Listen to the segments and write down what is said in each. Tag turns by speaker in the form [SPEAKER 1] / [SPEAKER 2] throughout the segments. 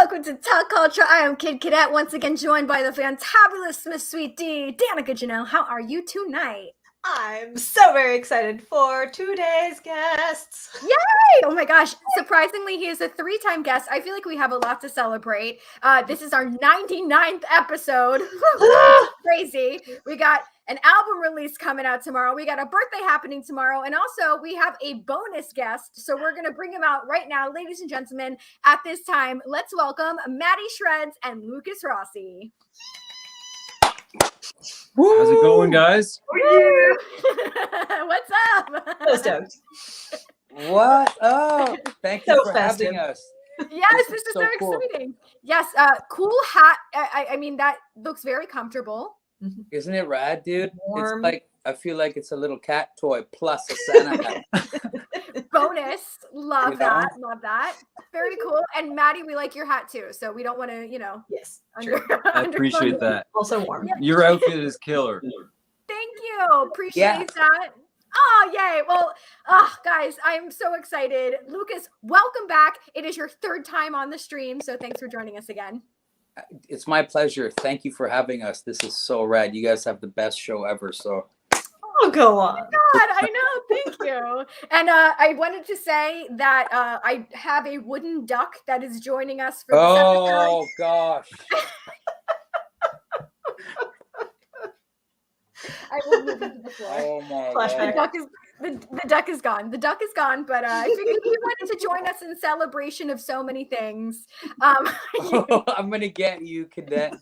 [SPEAKER 1] welcome to Talkulture. I am Kid Cadet, once again joined by the fantabulous Miss Sweet D. Danica Janelle, how are you tonight?
[SPEAKER 2] I'm so very excited for today's guests.
[SPEAKER 1] Yay! Oh my gosh, surprisingly, he is a 3-time guest. I feel like we have a lot to celebrate. This is our 99th episode. Crazy. We got an album release coming out tomorrow. We got a birthday happening tomorrow. And also we have a bonus guest. So we're going to bring him out right now. Ladies and gentlemen, at this time, let's welcome Matty Shreds and Lukas Rossi.
[SPEAKER 3] Woo! How's it going, guys?
[SPEAKER 1] What's up?
[SPEAKER 2] So stoked.
[SPEAKER 3] What? Oh, thank you for having us.
[SPEAKER 1] Yes, this is so cool. Exciting. Yes, cool hat. I mean, that looks very comfortable.
[SPEAKER 3] Isn't it rad, dude?
[SPEAKER 2] Warm.
[SPEAKER 3] It's like, I feel like it's a little cat toy plus a Santa hat.
[SPEAKER 1] Bonus. Love that. Love that. Very cool. And Matty, we like your hat too. So we don't want to,
[SPEAKER 2] Yes.
[SPEAKER 3] I appreciate that.
[SPEAKER 2] Also warm.
[SPEAKER 1] Yeah.
[SPEAKER 3] Your outfit is killer.
[SPEAKER 1] Thank you. Appreciate that. Oh, yay. Well, guys, I'm so excited. Lukas, welcome back. It is your 3rd time on the stream. So thanks for joining us again.
[SPEAKER 3] It's my pleasure. Thank you for having us. This is so rad. You guys have the best show ever. So.
[SPEAKER 2] Oh, go on.
[SPEAKER 1] God, I know. Thank you. And I wanted to say that I have a wooden duck that is joining us for this episode.
[SPEAKER 3] Oh, gosh.
[SPEAKER 1] I will move into the floor.
[SPEAKER 3] Oh, my
[SPEAKER 2] Flashback.
[SPEAKER 3] God.
[SPEAKER 1] The duck is gone. The duck is gone, but I figured he wanted to join us in celebration of so many things.
[SPEAKER 3] I'm going to get you, Cadet.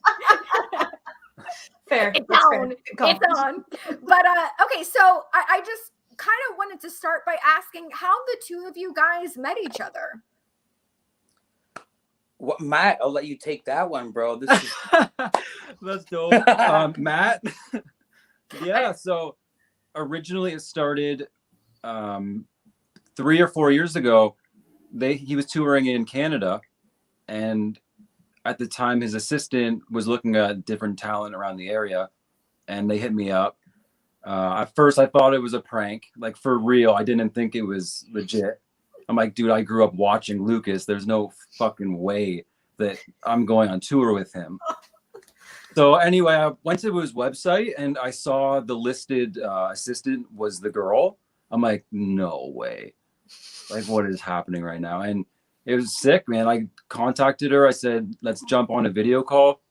[SPEAKER 2] Fair.
[SPEAKER 1] It's
[SPEAKER 2] That's
[SPEAKER 1] on.
[SPEAKER 2] fair.
[SPEAKER 1] It's on. But okay, so I just kind of wanted to start by asking how the two of you guys met each other.
[SPEAKER 3] What, Matt? I'll let you take that one, bro. This is
[SPEAKER 4] That's dope. Matt. Yeah. So originally it started 3 or 4 years ago. He was touring in Canada, and at the time, his assistant was looking at different talent around the area, and they hit me up. At first, I thought it was a prank, like for real. I didn't think it was legit. I'm like, dude, I grew up watching Lukas. There's no fucking way that I'm going on tour with him. So anyway, I went to his website, and I saw the listed assistant was the girl. I'm like, no way. Like, what is happening right now? And it was sick, man. I contacted her. I said, let's jump on a video call.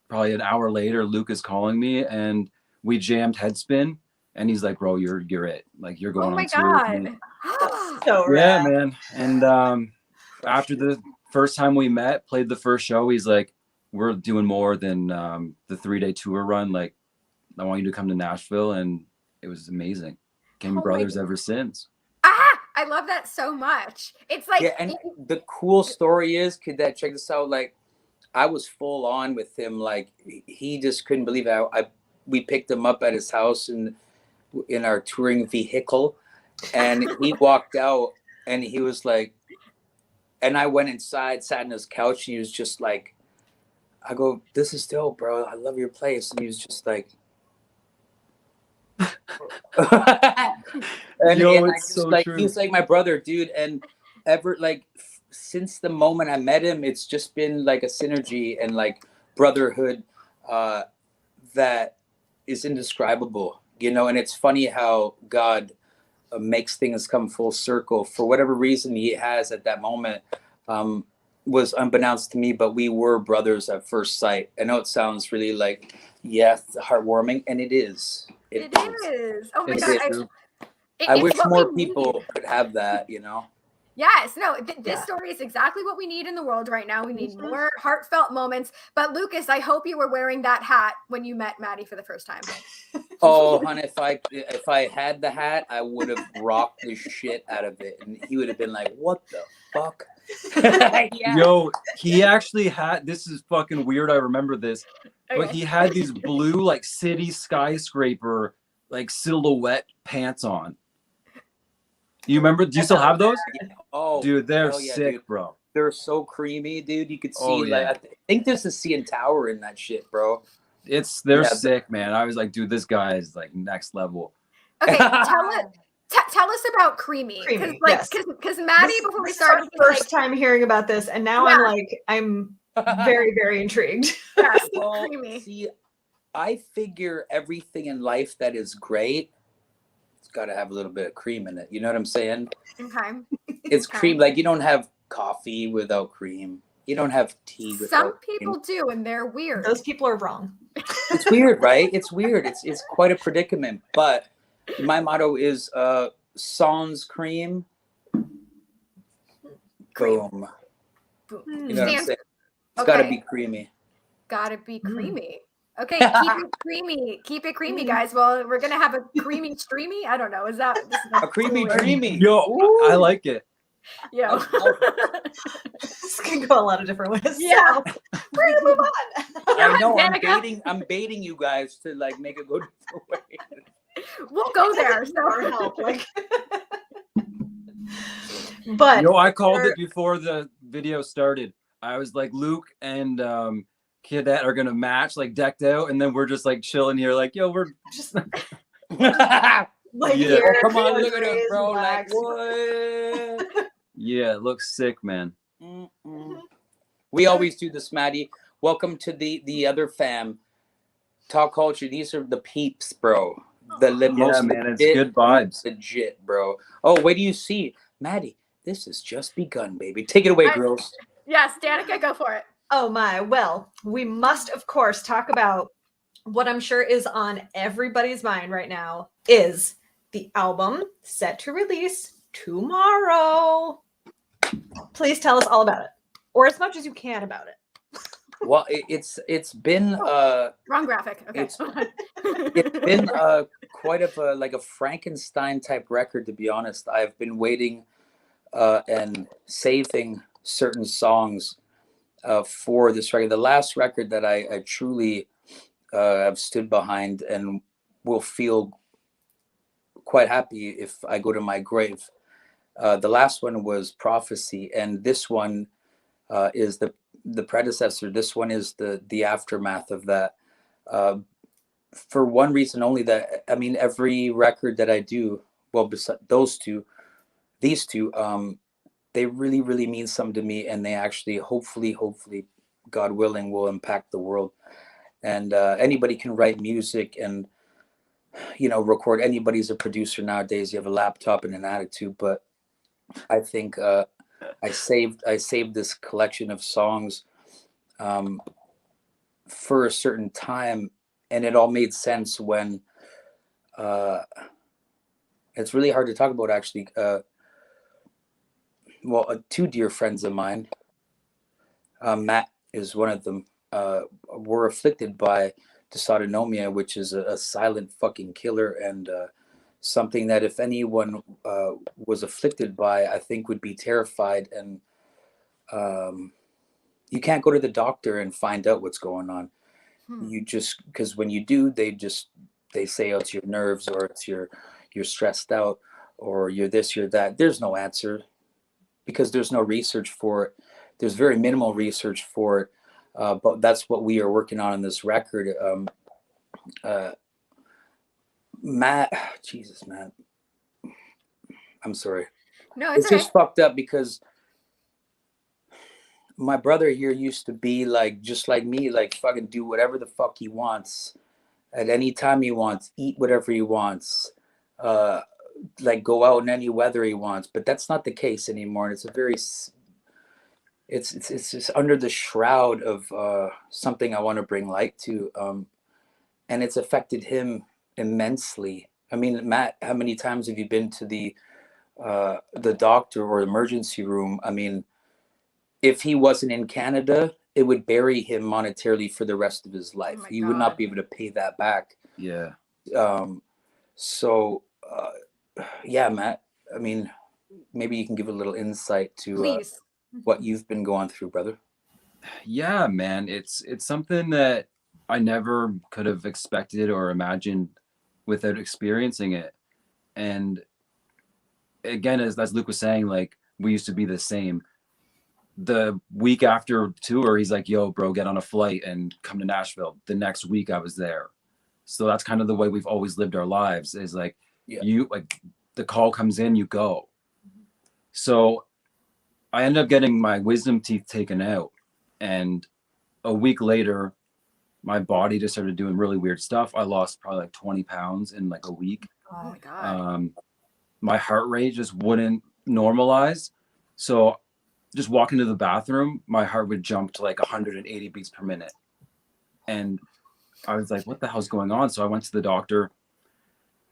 [SPEAKER 4] Probably an hour later, Lukas calling me, and we jammed Headspin. And he's like, bro, you're it. Like, you're going on tour with me.
[SPEAKER 2] So
[SPEAKER 4] Yeah,
[SPEAKER 2] rad.
[SPEAKER 4] man. And after the first time we met, played the first show, he's like, we're doing more than the 3-day tour run. Like, I want you to come to Nashville. And it was amazing. Became brothers ever since.
[SPEAKER 1] I love that so much. It's like,
[SPEAKER 3] yeah, and the cool story is, Cadet, check this out. Like, I was full on with him. Like, he just couldn't believe how we picked him up at his house in our touring vehicle, and he walked out, and he was like, and I went inside, sat on his couch. He was just like, I go, this is dope, bro. I love your place. And he was just like, and
[SPEAKER 4] Yo,
[SPEAKER 3] I
[SPEAKER 4] it's
[SPEAKER 3] just
[SPEAKER 4] so
[SPEAKER 3] like,
[SPEAKER 4] true.
[SPEAKER 3] he's like my brother, dude. And ever like since the moment I met him, it's just been like a synergy and like brotherhood that is indescribable, and it's funny how God makes things come full circle. For whatever reason he has at that moment was unbeknownst to me, but we were brothers at first sight. I know it sounds really like, heartwarming, and it is.
[SPEAKER 1] It is. Oh my
[SPEAKER 4] It's
[SPEAKER 1] God.
[SPEAKER 4] true.
[SPEAKER 3] I
[SPEAKER 1] It's
[SPEAKER 3] wish
[SPEAKER 1] what
[SPEAKER 3] more
[SPEAKER 1] we
[SPEAKER 3] people
[SPEAKER 1] need.
[SPEAKER 3] could have that,
[SPEAKER 1] Yes, no, this story is exactly what we need in the world right now. We need more heartfelt moments. But Lukas, I hope you were wearing that hat when you met Matty for the first time.
[SPEAKER 3] Oh, honey, if I had the hat, I would have rocked the shit out of it, and he would have been like, "What the fuck?" Yeah.
[SPEAKER 4] Yo, he actually had, this is fucking weird. I remember this, but
[SPEAKER 1] Okay.
[SPEAKER 4] he had these blue, like, city skyscraper, like, silhouette pants on. You remember? Do you still have those?
[SPEAKER 3] Oh,
[SPEAKER 4] Dude, they're
[SPEAKER 3] hell yeah,
[SPEAKER 4] sick,
[SPEAKER 3] dude.
[SPEAKER 4] bro.
[SPEAKER 3] They're so creamy, dude. You could see,
[SPEAKER 4] Oh, yeah.
[SPEAKER 3] like, I think there's a CN Tower in that shit, bro.
[SPEAKER 4] They're
[SPEAKER 3] Yeah,
[SPEAKER 4] sick, man. I was like, dude, this guy is like next level.
[SPEAKER 1] Okay, Tell us about Creamy.
[SPEAKER 2] Creamy,
[SPEAKER 1] Like,
[SPEAKER 2] yes.
[SPEAKER 1] because Matty, before we
[SPEAKER 2] This is our
[SPEAKER 1] started, he's
[SPEAKER 2] first time hearing about this, and now I'm very, very intrigued.
[SPEAKER 1] yes,
[SPEAKER 3] Well,
[SPEAKER 1] Creamy.
[SPEAKER 3] see, I figure everything in life that is great, it's got to have a little bit of cream in it. You know what I'm saying?
[SPEAKER 1] Okay.
[SPEAKER 3] It's cream. Like, you don't have coffee without cream. You don't have tea without
[SPEAKER 1] Some
[SPEAKER 3] cream.
[SPEAKER 1] people do, and they're weird.
[SPEAKER 2] Those people are wrong.
[SPEAKER 3] It's weird, right? It's weird. It's quite a predicament. But my motto is sans cream. Boom.
[SPEAKER 1] Boom.
[SPEAKER 3] You know what I'm saying? It's
[SPEAKER 1] Okay.
[SPEAKER 3] got to be creamy.
[SPEAKER 1] Gotta be creamy. Okay, keep it creamy. Keep it creamy, guys. Well, we're gonna have a creamy streamy. I don't know. Is that
[SPEAKER 3] A creamy dreamy?
[SPEAKER 4] Yo, I like it.
[SPEAKER 1] Yeah.
[SPEAKER 2] This can go a lot of different ways.
[SPEAKER 1] Yeah.
[SPEAKER 2] So, we're gonna move on.
[SPEAKER 3] I know.
[SPEAKER 1] Danica.
[SPEAKER 3] I'm baiting you guys to like make it go different ways.
[SPEAKER 1] We'll go there.
[SPEAKER 2] Our
[SPEAKER 1] So
[SPEAKER 2] help, like. But
[SPEAKER 4] Yo, I called it before the video started. I was like, Luke and Cadet are gonna match, like decked out, and then we're just like chilling here, like, yo, we're
[SPEAKER 2] just
[SPEAKER 3] like,
[SPEAKER 2] like
[SPEAKER 4] Yeah.
[SPEAKER 2] here,
[SPEAKER 3] come on,
[SPEAKER 2] you know,
[SPEAKER 3] look at it, bro. Like,
[SPEAKER 2] relax.
[SPEAKER 3] what?
[SPEAKER 4] yeah, it looks sick, man.
[SPEAKER 3] We always do this, Matty. Welcome to the other fam. Talkulture. These are the peeps, bro. The most
[SPEAKER 4] man, it's
[SPEAKER 3] legit,
[SPEAKER 4] good vibes.
[SPEAKER 3] legit, bro. Oh, wait do you see, Matty? This has just begun, baby. Take it away, girls.
[SPEAKER 1] yes, Danica, go for it.
[SPEAKER 2] Oh my, well, we must of course talk about what I'm sure is on everybody's mind right now is the album set to release tomorrow. Please tell us all about it, or as much as you can about it.
[SPEAKER 3] Well, it's been
[SPEAKER 1] Wrong graphic. Okay.
[SPEAKER 3] It's been quite of a Frankenstein type record, to be honest. I've been waiting and saving certain songs for this record. The last record that I truly have stood behind and will feel quite happy if I go to my grave. The last one was Prophecy, and this one is the predecessor. This one is the aftermath of that. For one reason only, that I mean, every record that I do, well, besides these two, they really, really mean something to me, and they actually, hopefully, God willing, will impact the world. And anybody can write music and, you know, record. Anybody's a producer nowadays. You have a laptop and an attitude. But I think I saved this collection of songs for a certain time, and it all made sense when it's really hard to talk about, actually. Two dear friends of mine, Matt is one of them, were afflicted by Dysautonomia, which is a silent fucking killer, and something that if anyone was afflicted by, I think would be terrified. And you can't go to the doctor and find out what's going on. You just, because when you do, they say, oh, it's your nerves, or it's you're stressed out, or you're this, you're that. There's no answer, because there's no research for it. There's very minimal research for it. But that's what we are working on in this record. Matt, Jesus, man. I'm sorry.
[SPEAKER 1] No,
[SPEAKER 3] It's
[SPEAKER 1] okay.
[SPEAKER 3] just fucked up, because my brother here used to be like, just like me, like fucking do whatever the fuck he wants at any time he wants, eat whatever he wants, like go out in any weather he wants. But that's not the case anymore. And it's a very, it's just under the shroud of something I want to bring light to. And it's affected him immensely. I mean, Matt, how many times have you been to the doctor or emergency room? I mean, if he wasn't in Canada, it would bury him monetarily for the rest of his life. He would not be able to pay that back.
[SPEAKER 4] Yeah.
[SPEAKER 3] So, yeah, Matt, I mean, maybe you can give a little insight to what you've been going through, brother.
[SPEAKER 4] Yeah, man, it's something that I never could have expected or imagined without experiencing it. And again, as Luke was saying, like, we used to be the same. The week after tour, he's like, yo, bro, get on a flight and come to Nashville. The next week I was there. So that's kind of the way we've always lived our lives, is like, you like the call comes in, you go. So I ended up getting my wisdom teeth taken out, and a week later, my body just started doing really weird stuff. I lost probably like 20 pounds in like a week.
[SPEAKER 1] Oh my God.
[SPEAKER 4] My heart rate just wouldn't normalize. So just walking to the bathroom, my heart would jump to like 180 beats per minute. And I was like, what the hell's going on? So I went to the doctor,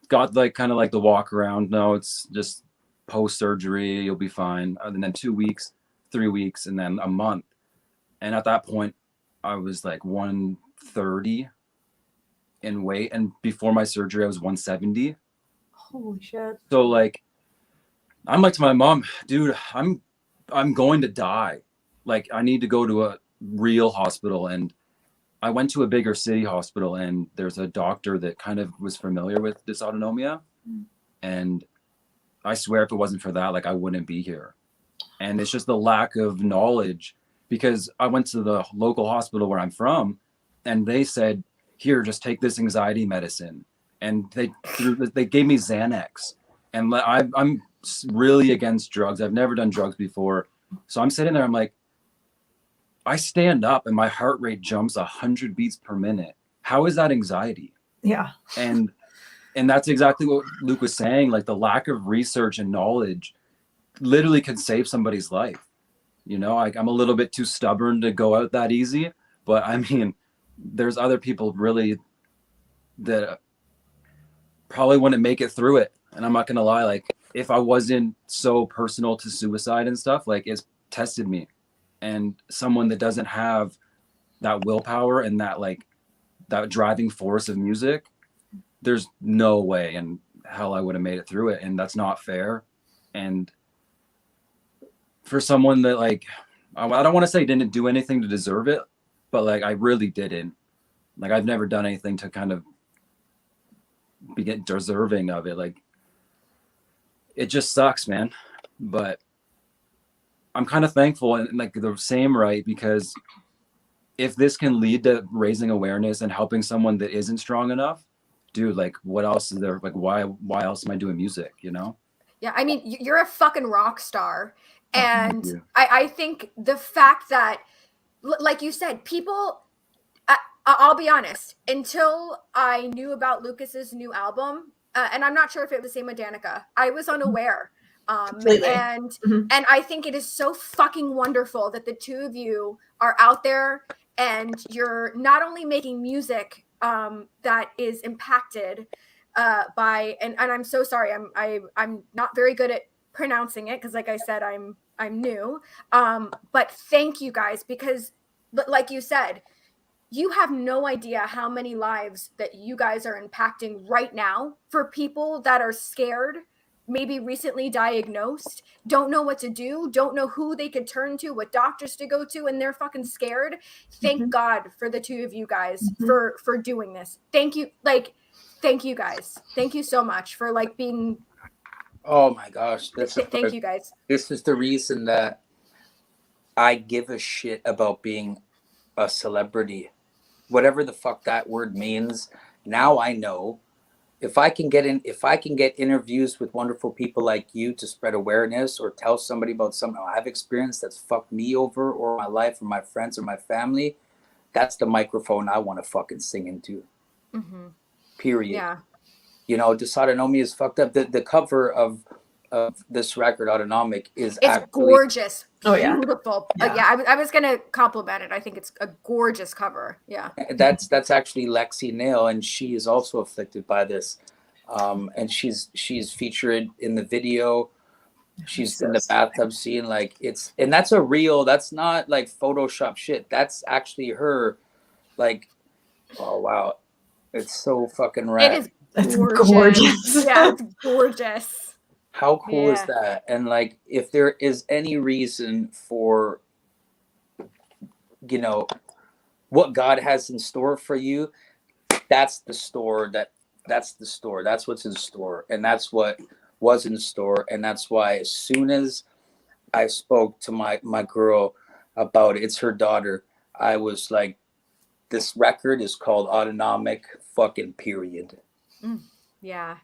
[SPEAKER 4] got like kind of like the walk around. No, it's just post-surgery. You'll be fine. And then 2 weeks, 3 weeks, and then a month. And at that point, I was like 130 in weight. And before my surgery, I was 170.
[SPEAKER 2] Holy shit.
[SPEAKER 4] So like, I'm like to my mom, dude, I'm going to die. Like, I need to go to a real hospital. And I went to a bigger city hospital, and there's a doctor that kind of was familiar with dysautonomia. And I swear if it wasn't for that, like, I wouldn't be here. And it's just the lack of knowledge, because I went to the local hospital where I'm from, and they said, here, just take this anxiety medicine. And they gave me Xanax. And I'm really against drugs. I've never done drugs before. So I'm sitting there, I'm like, I stand up and my heart rate jumps 100 beats per minute. How is that anxiety?
[SPEAKER 2] Yeah.
[SPEAKER 4] And that's exactly what Luke was saying. Like, the lack of research and knowledge literally could save somebody's life. You know, like, I'm a little bit too stubborn to go out that easy, but I mean, there's other people really that probably wouldn't make it through it. And I'm not going to lie, like, if I wasn't so personal to suicide and stuff, like, it's tested me. And someone that doesn't have that willpower and that, like, that driving force of music, there's no way in hell I would have made it through it. And that's not fair. And for someone that, like, I don't want to say didn't do anything to deserve it, but like, I really didn't. Like, I've never done anything to kind of be deserving of it. Like, it just sucks, man. But I'm kind of thankful, and like the same, right? Because if this can lead to raising awareness and helping someone that isn't strong enough, dude, like, what else is there? Like, why else am I doing music, you know?
[SPEAKER 1] Yeah, I mean, you're a fucking rock star. And
[SPEAKER 4] you.
[SPEAKER 1] I think the fact that, like you said, people, I'll be honest, until I knew about Lucas's new album, and I'm not sure if it was the same with Danica, I was unaware.
[SPEAKER 2] Completely.
[SPEAKER 1] And
[SPEAKER 2] Mhm.
[SPEAKER 1] and I think it is so fucking wonderful that the two of you are out there and you're not only making music that is impacted by, and I'm so sorry, I'm not very good at pronouncing it, because like I said, I'm new, but thank you guys, because like you said, you have no idea how many lives that you guys are impacting right now for people that are scared, maybe recently diagnosed, don't know what to do, don't know who they could turn to, what doctors to go to, and they're fucking scared. Thank God for the two of you guys for doing this. Thank you. Like, thank you guys. Thank you so much for like being.
[SPEAKER 3] Oh my gosh.
[SPEAKER 1] Thank you guys.
[SPEAKER 3] This is the reason that I give a shit about being a celebrity. Whatever the fuck that word means. Now I know. If I can get interviews with wonderful people like you to spread awareness or tell somebody about something I've experienced that's fucked me over, or my life or my friends or my family, that's the microphone I want to fucking sing into. Period.
[SPEAKER 1] Yeah.
[SPEAKER 3] You know, Dysautonomia is fucked up. The cover of this record, Autonomic, is
[SPEAKER 1] It's
[SPEAKER 3] actually
[SPEAKER 1] gorgeous.
[SPEAKER 2] Oh, yeah.
[SPEAKER 1] Beautiful.
[SPEAKER 2] Yeah.
[SPEAKER 1] I was gonna compliment it. I think it's a gorgeous cover. Yeah.
[SPEAKER 3] That's actually Lexi Nail, and she is also afflicted by this. And she's featured in the video. She's in the bathtub scene, like, and that's that's not like Photoshop shit. That's actually her. Like, oh wow, it's so fucking rad.
[SPEAKER 1] It is
[SPEAKER 2] It's
[SPEAKER 1] gorgeous.
[SPEAKER 2] gorgeous.
[SPEAKER 1] Yeah, it's gorgeous.
[SPEAKER 3] How cool is
[SPEAKER 1] Yeah.
[SPEAKER 3] that? And like, if there is any reason for, you know, what God has in store for you, that's the store. That's the store. That's what's in store, and that's what was in store. And that's why, as soon as I spoke to my girl about it, it's her daughter, I was like, this record is called Autonomic, fucking period.
[SPEAKER 1] Yeah.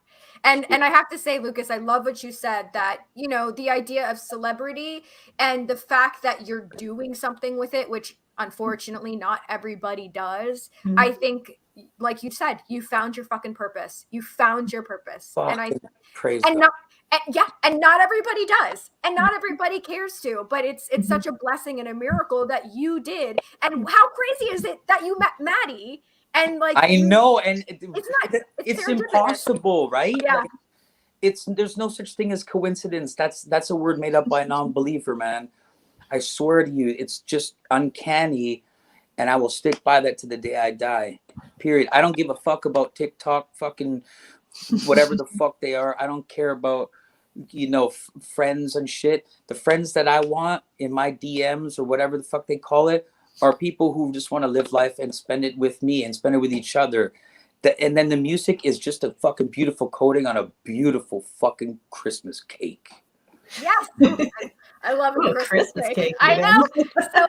[SPEAKER 1] And I have to say, Lukas, I love what you said, that, you know, the idea of celebrity and the fact that you're doing something with it, which unfortunately not everybody does.
[SPEAKER 2] Mhm.
[SPEAKER 1] I think, like you said, you found your fucking purpose. You found your purpose.
[SPEAKER 3] Fucking praise
[SPEAKER 1] And
[SPEAKER 3] God.
[SPEAKER 1] not and not everybody does, and not everybody cares to, but it's such a blessing and a miracle that you did. And how crazy is it that you met Matty, and like
[SPEAKER 3] I know, and
[SPEAKER 1] it's serendipitous.
[SPEAKER 3] impossible, right?
[SPEAKER 1] Yeah.
[SPEAKER 3] Like, there's no such thing as coincidence. That's a word made up by a non-believer, man. I swear to you, it's just uncanny, and I will stick by that to the day I die. Period. I don't give a fuck about TikTok, fucking whatever the fuck they are. I don't care about, you know, friends and shit. The friends that I want in my DMs or whatever the fuck they call it are people who just want to live life and spend it with me and spend it with each other. And then the music is just a fucking beautiful coating on a beautiful fucking Christmas cake.
[SPEAKER 1] Yes. I love a Christmas cake. I
[SPEAKER 2] even.
[SPEAKER 1] know. So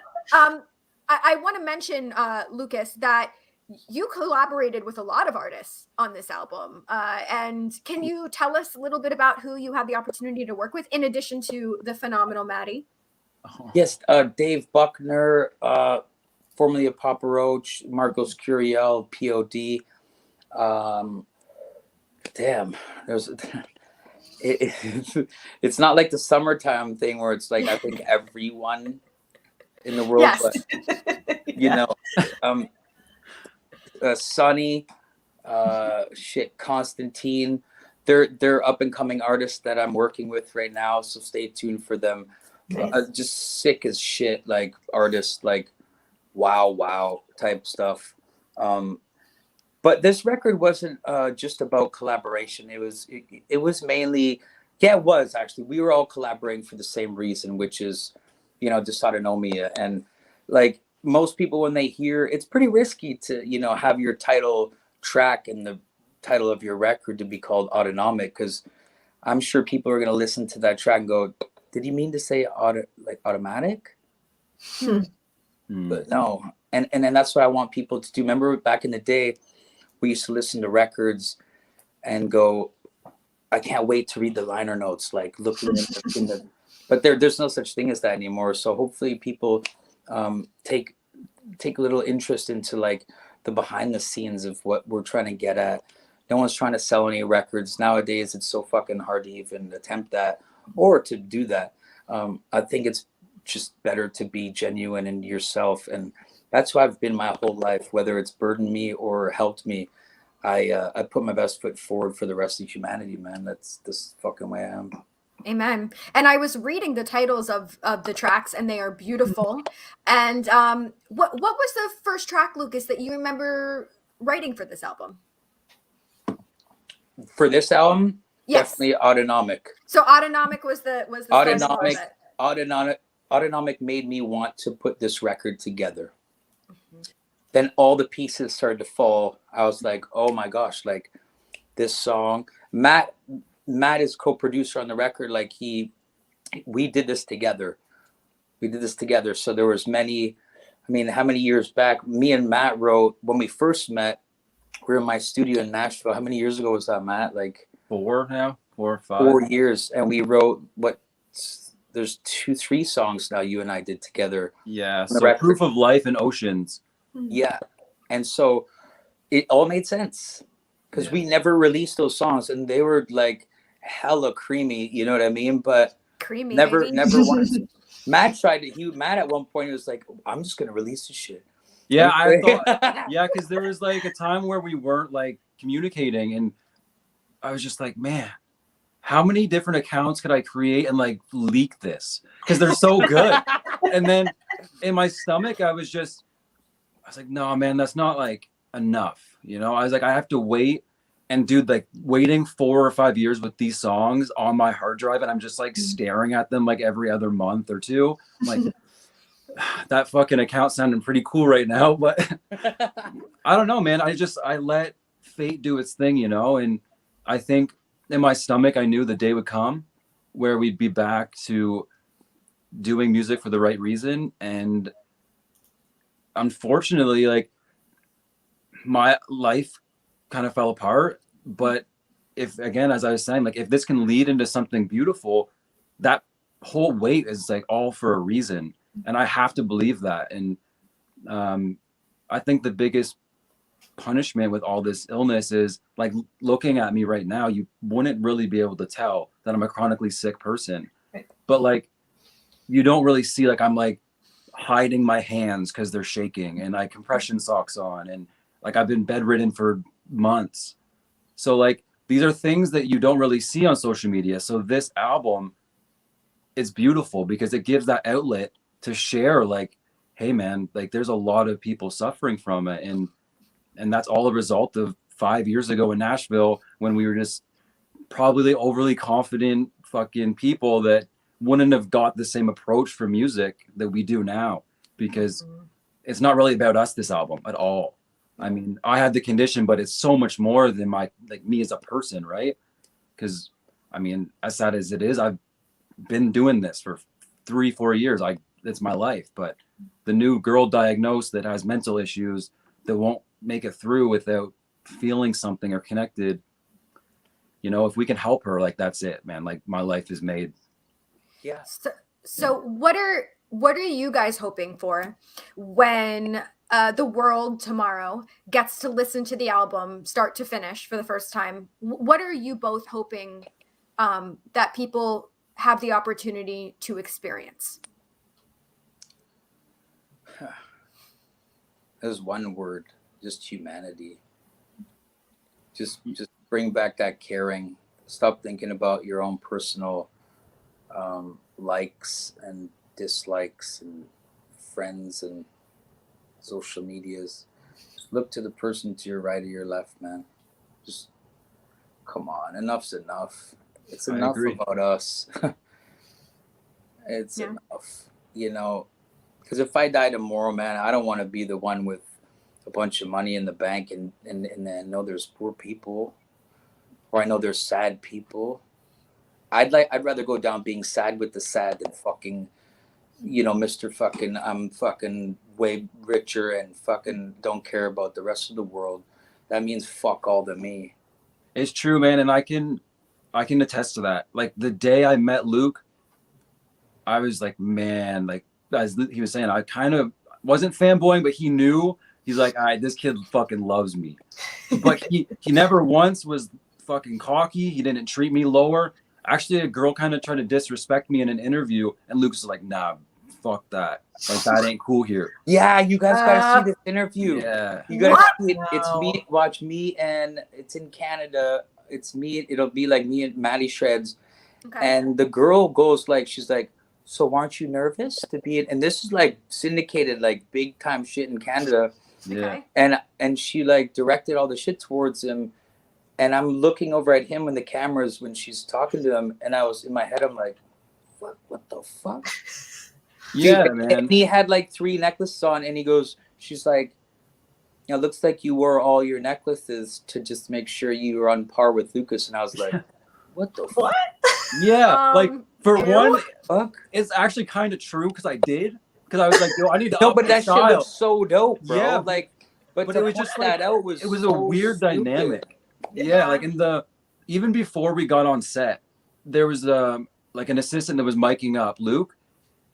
[SPEAKER 1] I want to mention, Lukas, that you collaborated with a lot of artists on this album. And can you tell us a little bit about who you had the opportunity to work with in addition to the phenomenal Matty?
[SPEAKER 3] Yes, Dave Buckner, formerly of Papa Roach, Marcos Curiel, POD. Damn, it's not like the summertime thing where it's like I think everyone in the world,
[SPEAKER 1] Yes.
[SPEAKER 3] but you know, Sonny, Constantine, they're up and coming artists that I'm working with right now, so stay tuned for them.
[SPEAKER 2] Nice.
[SPEAKER 3] Just sick as shit, like artists, like wow type stuff. But this record wasn't just about collaboration. It was mainly, it was actually, we were all collaborating for the same reason, which is, you know, Dysautonomia. And like most people, when they hear, it's pretty risky to, you know, have your title track and the title of your record to be called Autonomic, because I'm sure people are going to listen to that track and go, did he mean to say automatic? But no. And that's what I want people to do. Remember back in the day, we used to listen to records and go, I can't wait to read the liner notes, like looking in the but there's no such thing as that anymore. So hopefully people take a little interest into like the behind the scenes of what we're trying to get at. No one's trying to sell any records nowadays. It's so fucking hard to even attempt that or to do that. I think it's just better to be genuine in yourself, and that's who I've been my whole life. Whether it's burdened me or helped me, I put my best foot forward for the rest of humanity, man. That's this fucking way I am.
[SPEAKER 1] Amen. And I was reading the titles of the tracks, and they are beautiful. And what was the first track, Lukas, that you remember writing for this album?
[SPEAKER 3] For this album,
[SPEAKER 1] Yes.
[SPEAKER 3] definitely Autonomic.
[SPEAKER 1] So Autonomic was the
[SPEAKER 3] Autonomic. Autonomic made me want to put this record together. Then all the pieces started to fall. I was like, oh my gosh, like this song. Matt is co-producer on the record. Like we did this together. So there was many, I mean, how many years back, me and Matt wrote, when we first met, we were in my studio in Nashville. How many years ago was that, Matt? Like
[SPEAKER 4] 4 now, 4 or 5.
[SPEAKER 3] 4 years. And we wrote there's 2-3 songs now you and I did together.
[SPEAKER 4] Yeah. So Proof of Life and Oceans.
[SPEAKER 3] Yeah. And so it all made sense because we never released those songs, and they were like hella creamy, you know what I mean? But
[SPEAKER 1] creamy,
[SPEAKER 3] never
[SPEAKER 1] baby.
[SPEAKER 3] wanted. Matt tried to. Matt at one point was like, I'm just gonna release this shit.
[SPEAKER 4] Yeah, I thought. Yeah, because there was like a time where we weren't like communicating, and I was just like, man, how many different accounts could I create and like leak this? Because they're so good. And then in my stomach, I was like, no, man, that's not like enough. You know, I was like, I have to wait. And dude, like waiting 4 or 5 years with these songs on my hard drive, and I'm just like staring at them like every other month or two. I'm like, that fucking account sounding pretty cool right now, but I don't know, man. I let fate do its thing, you know, and I think in my stomach, I knew the day would come where we'd be back to doing music for the right reason. And unfortunately, like my life kind of fell apart, but if again, as I was saying, like if this can lead into something beautiful, that whole wait is like all for a reason. And I have to believe that. And I think the biggest punishment with all this illness is like looking at me right now, you wouldn't really be able to tell that I'm a chronically sick person.
[SPEAKER 2] Right.
[SPEAKER 4] But like you don't really see like I'm like hiding my hands because they're shaking and I compression socks on and like I've been bedridden for months. So like these are things that you don't really see on social media. So this album is beautiful because it gives that outlet to share like, hey man, like there's a lot of people suffering from it. And that's all a result of 5 years ago in Nashville when we were just probably overly confident fucking people that wouldn't have got the same approach for music that we do now, because it's not really about us, this album, at all. I mean, I had the condition, but it's so much more than my, like me as a person, right? Because I mean, as sad as it is, I've been doing this for 3-4 years. It's my life. But the new girl diagnosed that has mental issues that won't make it through without feeling something or connected, you know, if we can help her, like that's it, man. Like my life is made.
[SPEAKER 3] Yeah.
[SPEAKER 1] So what are you guys hoping for when the world tomorrow gets to listen to the album start to finish for the first time? What are you both hoping that people have the opportunity to experience?
[SPEAKER 3] There's one word, just humanity. Just bring back that caring. Stop thinking about your own personal likes and dislikes and friends and social medias. Just look to the person to your right or your left, man. Just come on, enough's enough. It's enough about us. It's enough, you know. Because if I die tomorrow, man, I don't want to be the one with a bunch of money in the bank and I know there's poor people, or I know there's sad people. I'd rather go down being sad with the sad than fucking, you know, Mr. fucking I'm fucking way richer and fucking don't care about the rest of the world. That means fuck all to me.
[SPEAKER 4] It's true, man, and I can attest to that. Like the day I met Luke, I was like, man, like as he was saying, I kind of wasn't fanboying, but he knew. He's like, all right, this kid fucking loves me. But he never once was fucking cocky. He didn't treat me lower. Actually, a girl kind of tried to disrespect me in an interview, and Luke's like, nah, fuck that. Like, that ain't cool here.
[SPEAKER 3] Yeah, you guys gotta see this interview.
[SPEAKER 4] Yeah.
[SPEAKER 3] You gotta see it. It's me, watch me, and it's in Canada. It's me, it'll be like me and Matty Shreds. Okay. And the girl goes like, she's like, so aren't you nervous to be in? And this is like syndicated, like big time shit in Canada.
[SPEAKER 4] Yeah.
[SPEAKER 3] And she like directed all the shit towards him. And I'm looking over at him when the cameras, when she's talking to him. And I was in my head, I'm like, what the fuck?
[SPEAKER 4] Yeah,
[SPEAKER 3] dude,
[SPEAKER 4] man.
[SPEAKER 3] And he had like 3 necklaces on and he goes, she's like, you know, looks like you wore all your necklaces to just make sure you were on par with Lukas. And I was like, what the fuck?
[SPEAKER 4] Yeah, like for one,
[SPEAKER 3] fuck?
[SPEAKER 4] It's actually kind of true because I did. Because I was like, yo, I need to
[SPEAKER 3] no,
[SPEAKER 4] up
[SPEAKER 3] but that
[SPEAKER 4] style.
[SPEAKER 3] shit looks so dope, bro.
[SPEAKER 4] Yeah,
[SPEAKER 3] like, but
[SPEAKER 4] it was just like,
[SPEAKER 3] that out was
[SPEAKER 4] it was
[SPEAKER 3] so
[SPEAKER 4] a weird
[SPEAKER 3] stupid.
[SPEAKER 4] dynamic. Yeah, like even before we got on set, there was like an assistant that was miking up Luke,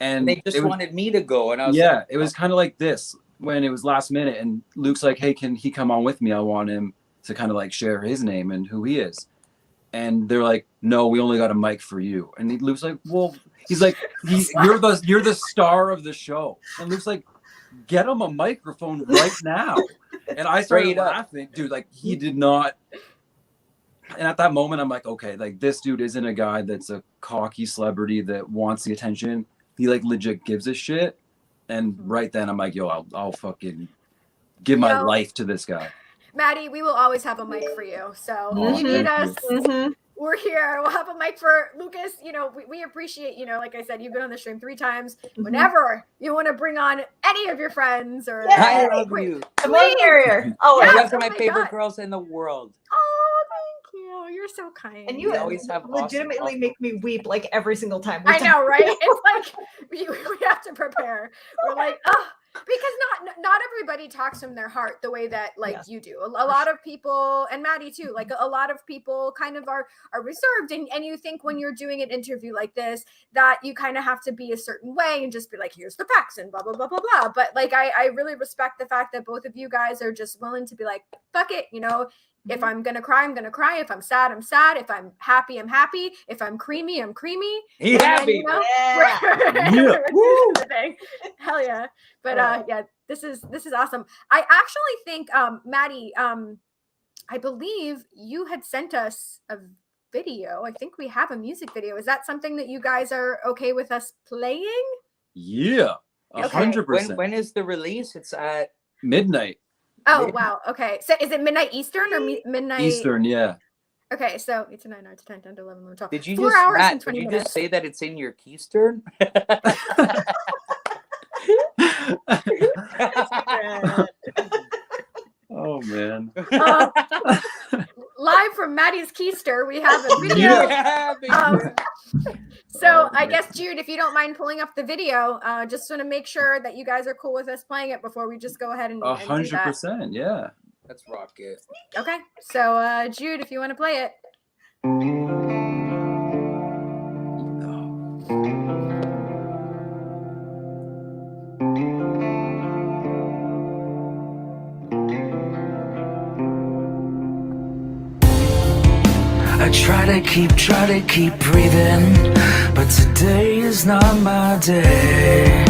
[SPEAKER 4] and
[SPEAKER 3] they just wanted me to go, and I was
[SPEAKER 4] like, it was kind of like this when it was last minute, and Luke's like, hey, can he come on with me? I want him to kind of like share his name and who he is. And they're like, no, we only got a mic for you. And Luke's like, well, he's like, you're the star of the show. And Luke's like, get him a microphone right now. And I started laughing, dude. Like he did not. And at that moment, I'm like, okay, like this dude isn't a guy that's a cocky celebrity that wants the attention. He like legit gives a shit. And right then, I'm like, yo, I'll fucking give my life to this guy.
[SPEAKER 1] Matty, we will always have a mic for you. So you need us. We're here. We'll have a mic for Lukas. You know, we appreciate, you know, like I said, you've been on the stream 3 times. Whenever you want to bring on any of your friends or
[SPEAKER 3] I love you.
[SPEAKER 2] Come on, carrier. Oh,
[SPEAKER 3] you guys are my favorite girls in the world.
[SPEAKER 1] Oh, thank you. You're so kind.
[SPEAKER 2] And you
[SPEAKER 3] always have
[SPEAKER 2] legitimately make me weep like every single time.
[SPEAKER 1] I know, right? It's like we have to prepare. We're like, oh, Because not everybody talks from their heart the way that you do. A lot of people, and Matty too, like a lot of people kind of are reserved, and you think when you're doing an interview like this that you kind of have to be a certain way and just be like, here's the facts and blah blah blah blah blah. But like I really respect the fact that both of you guys are just willing to be like, fuck it, you know. If I'm gonna cry, I'm gonna cry. If I'm sad, I'm sad. If I'm happy, I'm happy. If I'm creamy, I'm creamy.
[SPEAKER 3] He happy.
[SPEAKER 1] Then,
[SPEAKER 4] Yeah.
[SPEAKER 1] Hell yeah. But yeah, this is awesome. I actually think Matty, I believe you had sent us a video. I think we have a music video. Is that something that you guys are okay with us playing?
[SPEAKER 4] Yeah, 100%.
[SPEAKER 3] When is the release? It's at
[SPEAKER 4] midnight.
[SPEAKER 1] Oh wow. Okay. So is it midnight Eastern or midnight
[SPEAKER 4] Eastern? Yeah.
[SPEAKER 1] Okay, so 8 to 9, 9 to 10, 10 to 11, 11 to 12.
[SPEAKER 3] Did you
[SPEAKER 1] 4
[SPEAKER 3] just
[SPEAKER 1] hours
[SPEAKER 3] Matt,
[SPEAKER 1] and 20
[SPEAKER 3] did you
[SPEAKER 1] minutes.
[SPEAKER 3] just say that it's in your keystern?
[SPEAKER 4] Oh man.
[SPEAKER 1] Live from Matty's Keister, we have a video. So I guess, Jude, if you don't mind pulling up the video, just want to make sure that you guys are cool with us playing it before we just go ahead and do that.
[SPEAKER 4] 100%. Yeah.
[SPEAKER 3] Let's rock it.
[SPEAKER 1] Okay, so Jude, if you want to play it.
[SPEAKER 5] I try to keep breathing, but today is not my day.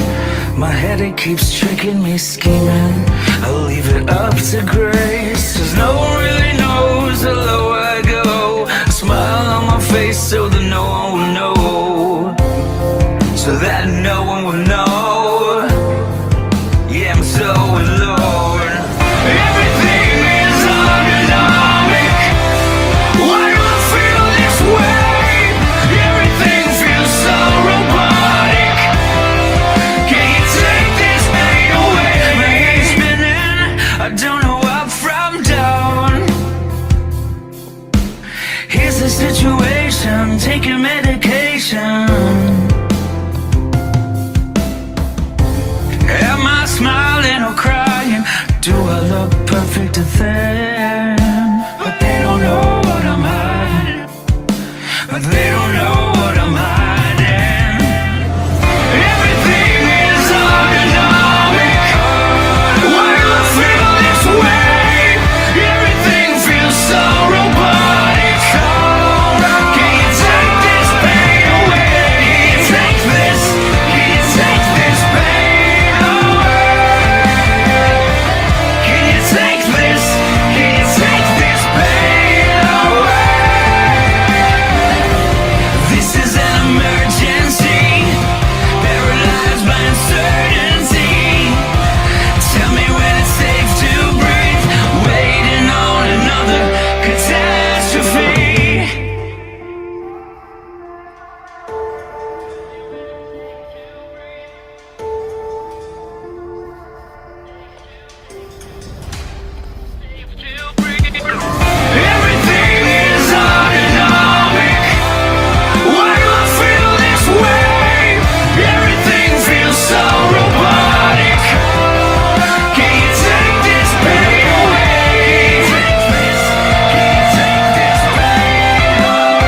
[SPEAKER 5] My headache keeps tricking me, scheming. I'll leave it up to grace, 'cause no one really knows the lower I go. A smile on my face so that no one will know, so that no one will know. Yeah, I'm so alone. Everything is autonomic. Why do I feel this way? Everything feels so robotic. Can you take this pain away? My head's spinning, I don't know up from down. Here's the situation, taking medication. Am I smiling or crying? Do I look perfect to them? But they don't know what I'm hiding. But they don't know what I'm hiding. Everything is autonomic. Why do I feel this way? Everything feels so robotic. Can you take this pain away? Can you take this? Can you take this pain away? Can you take this? Can you take this pain away? This is an emergency, paralyzed by uncertainty. Tell me when it's safe to breathe, waiting on another catastrophe. Everything is autonomic. Why do I feel this way? Everything feels so robotic. Can you take this pain away? Can you take this pain away?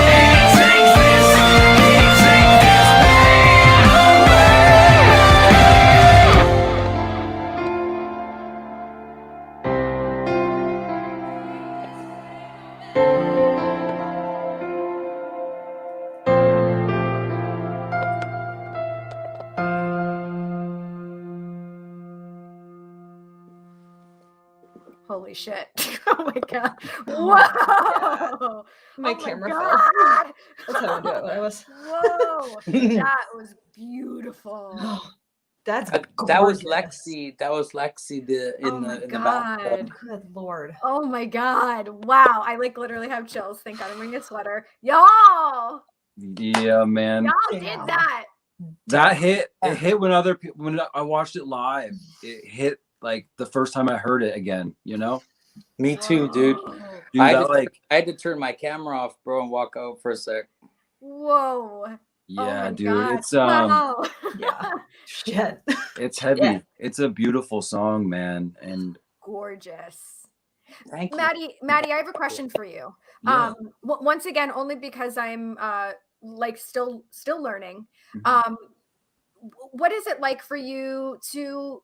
[SPEAKER 5] Can you take this? Can you take this pain away?
[SPEAKER 1] Holy shit. Oh my god. Whoa.
[SPEAKER 2] My
[SPEAKER 1] Oh
[SPEAKER 2] camera
[SPEAKER 1] god.
[SPEAKER 2] fell. That's how I do it when I was.
[SPEAKER 1] Whoa. That was beautiful.
[SPEAKER 2] That's
[SPEAKER 3] That was
[SPEAKER 2] gorgeous.
[SPEAKER 3] Lexi. That was Lexi in
[SPEAKER 1] my
[SPEAKER 3] the
[SPEAKER 1] God.
[SPEAKER 3] bathtub.
[SPEAKER 2] Good lord.
[SPEAKER 1] Oh my god. Wow. I like literally have chills. Thank God I'm wearing a sweater. Y'all.
[SPEAKER 4] Yeah, man.
[SPEAKER 1] Y'all
[SPEAKER 2] Yeah.
[SPEAKER 1] did that.
[SPEAKER 4] That hit. It hit when other people. When I watched it live, it hit like the first time I heard it again. You know,
[SPEAKER 3] Me too, dude.
[SPEAKER 4] dude.
[SPEAKER 3] I
[SPEAKER 4] That like
[SPEAKER 3] had to turn my camera off, bro, and walk out for a sec.
[SPEAKER 1] Whoa.
[SPEAKER 4] Yeah,
[SPEAKER 1] my
[SPEAKER 4] dude.
[SPEAKER 1] God.
[SPEAKER 4] It's
[SPEAKER 1] Wow.
[SPEAKER 2] Yeah. Shit.
[SPEAKER 4] it's heavy. It's a beautiful song, man. And
[SPEAKER 1] Gorgeous.
[SPEAKER 3] Thank you.
[SPEAKER 1] Matty, I have a question for you.
[SPEAKER 4] yeah.
[SPEAKER 1] Once again, only because I'm like still learning.
[SPEAKER 4] Mhm.
[SPEAKER 1] What is it like for you to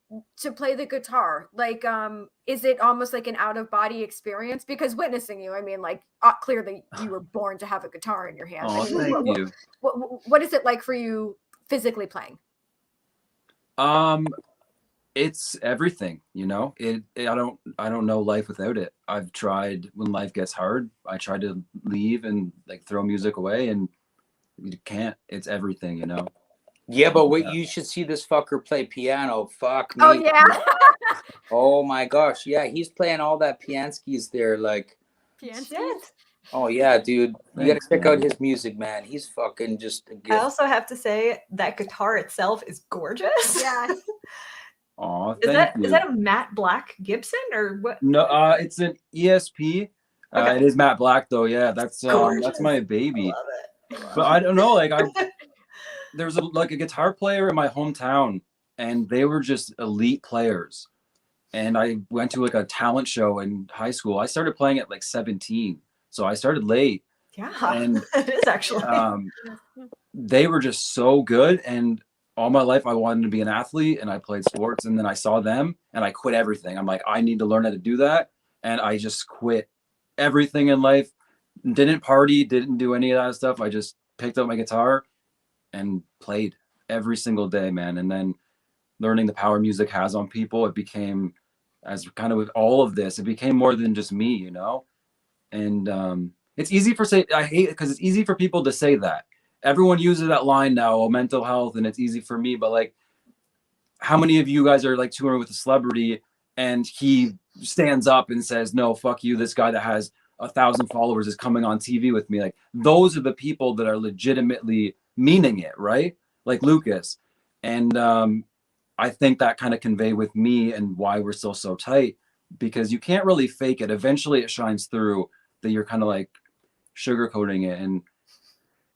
[SPEAKER 1] play the guitar? Like, is it almost like an out of body experience? Because witnessing you, I mean, like, clearly you were born to have a guitar in your hand. I
[SPEAKER 4] Oh,
[SPEAKER 1] mean,
[SPEAKER 4] thank you.
[SPEAKER 1] what is it like for you physically playing?
[SPEAKER 4] Um, it's everything, you know. I don't know life without it. I've tried when life gets hard. I try to leave and like throw music away, and you can't. It's everything, you know.
[SPEAKER 3] Yeah, but wait,
[SPEAKER 4] Yeah.
[SPEAKER 3] you should see this fucker play piano. Fuck
[SPEAKER 1] Oh
[SPEAKER 3] me.
[SPEAKER 1] yeah,
[SPEAKER 3] Oh my gosh. Yeah, he's playing all that Piansky's there. Like,
[SPEAKER 1] Piansky.
[SPEAKER 2] Shit.
[SPEAKER 3] oh yeah, dude. You gotta
[SPEAKER 4] Thanks,
[SPEAKER 3] check
[SPEAKER 4] man.
[SPEAKER 3] out his music, man. He's fucking just a
[SPEAKER 2] I
[SPEAKER 3] gift.
[SPEAKER 2] also have to say that guitar itself is gorgeous.
[SPEAKER 1] Yes.
[SPEAKER 4] Aw,
[SPEAKER 2] Is
[SPEAKER 4] thank
[SPEAKER 2] that
[SPEAKER 4] you.
[SPEAKER 2] a matte black Gibson or what?
[SPEAKER 4] No, it's an ESP.
[SPEAKER 2] Okay.
[SPEAKER 4] It is matte black though. Yeah, that's
[SPEAKER 2] Gorgeous.
[SPEAKER 4] my
[SPEAKER 2] I
[SPEAKER 4] baby.
[SPEAKER 2] love it. I love
[SPEAKER 4] But I don't know. Like there was like a guitar player in my hometown, and they were just elite players. And I went to like a talent show in high school. I started playing at like 17, so I started late.
[SPEAKER 2] Yeah,
[SPEAKER 4] And
[SPEAKER 2] it is actually.
[SPEAKER 4] they were just so good. And all my life, I wanted to be an athlete, and I played sports. And then I saw them, and I quit everything. I'm like, I need to learn how to do that, and I just quit everything in life. Didn't party, didn't do any of that stuff. I just picked up my guitar and played every single day, man. And then learning the power music has on people, it became, as kind of with all of this, it became more than just me, you know. And it's easy for I hate it because it's easy for people to say that. Everyone uses that line now, oh, mental health, and it's easy for me. But like, how many of you guys are like touring with a celebrity and he stands up and says, no, fuck you, this guy that has 1,000 followers is coming on TV with me? Like, those are the people that are legitimately meaning it, right? Like Lukas. And I think that kind of convey with me and why we're still so tight, because you can't really fake it. Eventually it shines through that you're kind of like sugarcoating it. And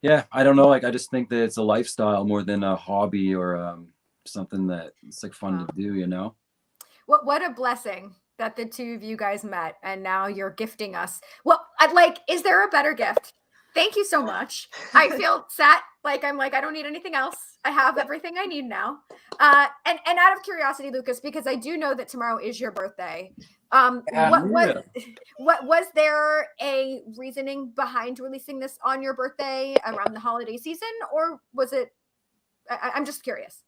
[SPEAKER 4] yeah, I don't know. Like, I just think that it's a lifestyle more than a hobby or something that it's like fun to do, you know?
[SPEAKER 1] What a blessing that the two of you guys met, and now you're gifting us. Well, I'd like, is there a better gift? Thank you so much. I feel set. Like, I'm like, I don't need anything else. I have everything I need now. And out of curiosity, Lukas, because I do know that tomorrow is your birthday. What was there a reasoning behind releasing this on your birthday around the holiday season, or was it? I'm just curious.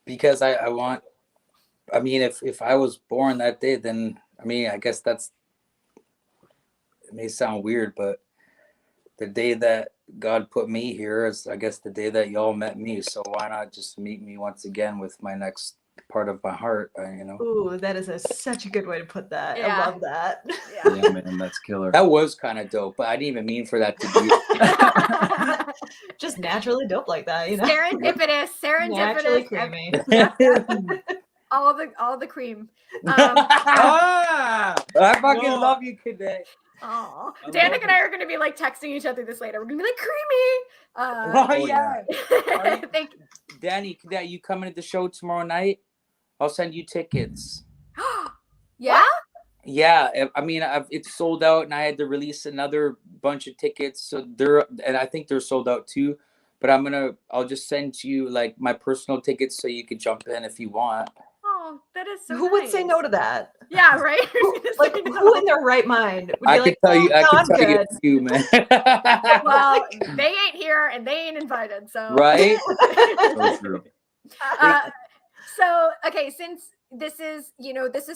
[SPEAKER 3] Because I want. I mean, if I was born that day, then I mean, I guess that's. It may sound weird, but the day that God put me here is, I guess, the day that y'all met me. So why not just meet me once again with my next part of my heart? You know.
[SPEAKER 2] Ooh, that is such a good way to put that.
[SPEAKER 1] Yeah.
[SPEAKER 2] I love that.
[SPEAKER 4] Yeah, man, that's killer.
[SPEAKER 3] That was kind of dope, but I didn't even mean for that to be.
[SPEAKER 2] Just naturally dope like that, you know.
[SPEAKER 1] Serendipitous.
[SPEAKER 2] Naturally creamy.
[SPEAKER 1] All the cream.
[SPEAKER 3] I fucking love you, Cadet.
[SPEAKER 1] Oh, Danica and I are going to be like texting each other this later. We're going to be like creamy.
[SPEAKER 3] Yeah.
[SPEAKER 1] Thank you.
[SPEAKER 3] Danny, Cadet, you coming to the show tomorrow night? I'll send you tickets.
[SPEAKER 1] Yeah.
[SPEAKER 3] Yeah, I mean, it's sold out, and I had to release another bunch of tickets, so and I think they're sold out too. But I'll just send you like my personal tickets so you could jump in if you want.
[SPEAKER 1] Oh, that is so.
[SPEAKER 2] Who would say no to that?
[SPEAKER 1] Yeah, right.
[SPEAKER 2] Like, who in their right mind would be
[SPEAKER 3] I
[SPEAKER 2] like,
[SPEAKER 3] can tell you,
[SPEAKER 2] no,
[SPEAKER 3] I can
[SPEAKER 2] I'm
[SPEAKER 3] tell
[SPEAKER 2] good.
[SPEAKER 3] you, man.
[SPEAKER 1] Well, they ain't here and they ain't invited, so
[SPEAKER 3] Right?
[SPEAKER 4] So true.
[SPEAKER 1] So okay, since this is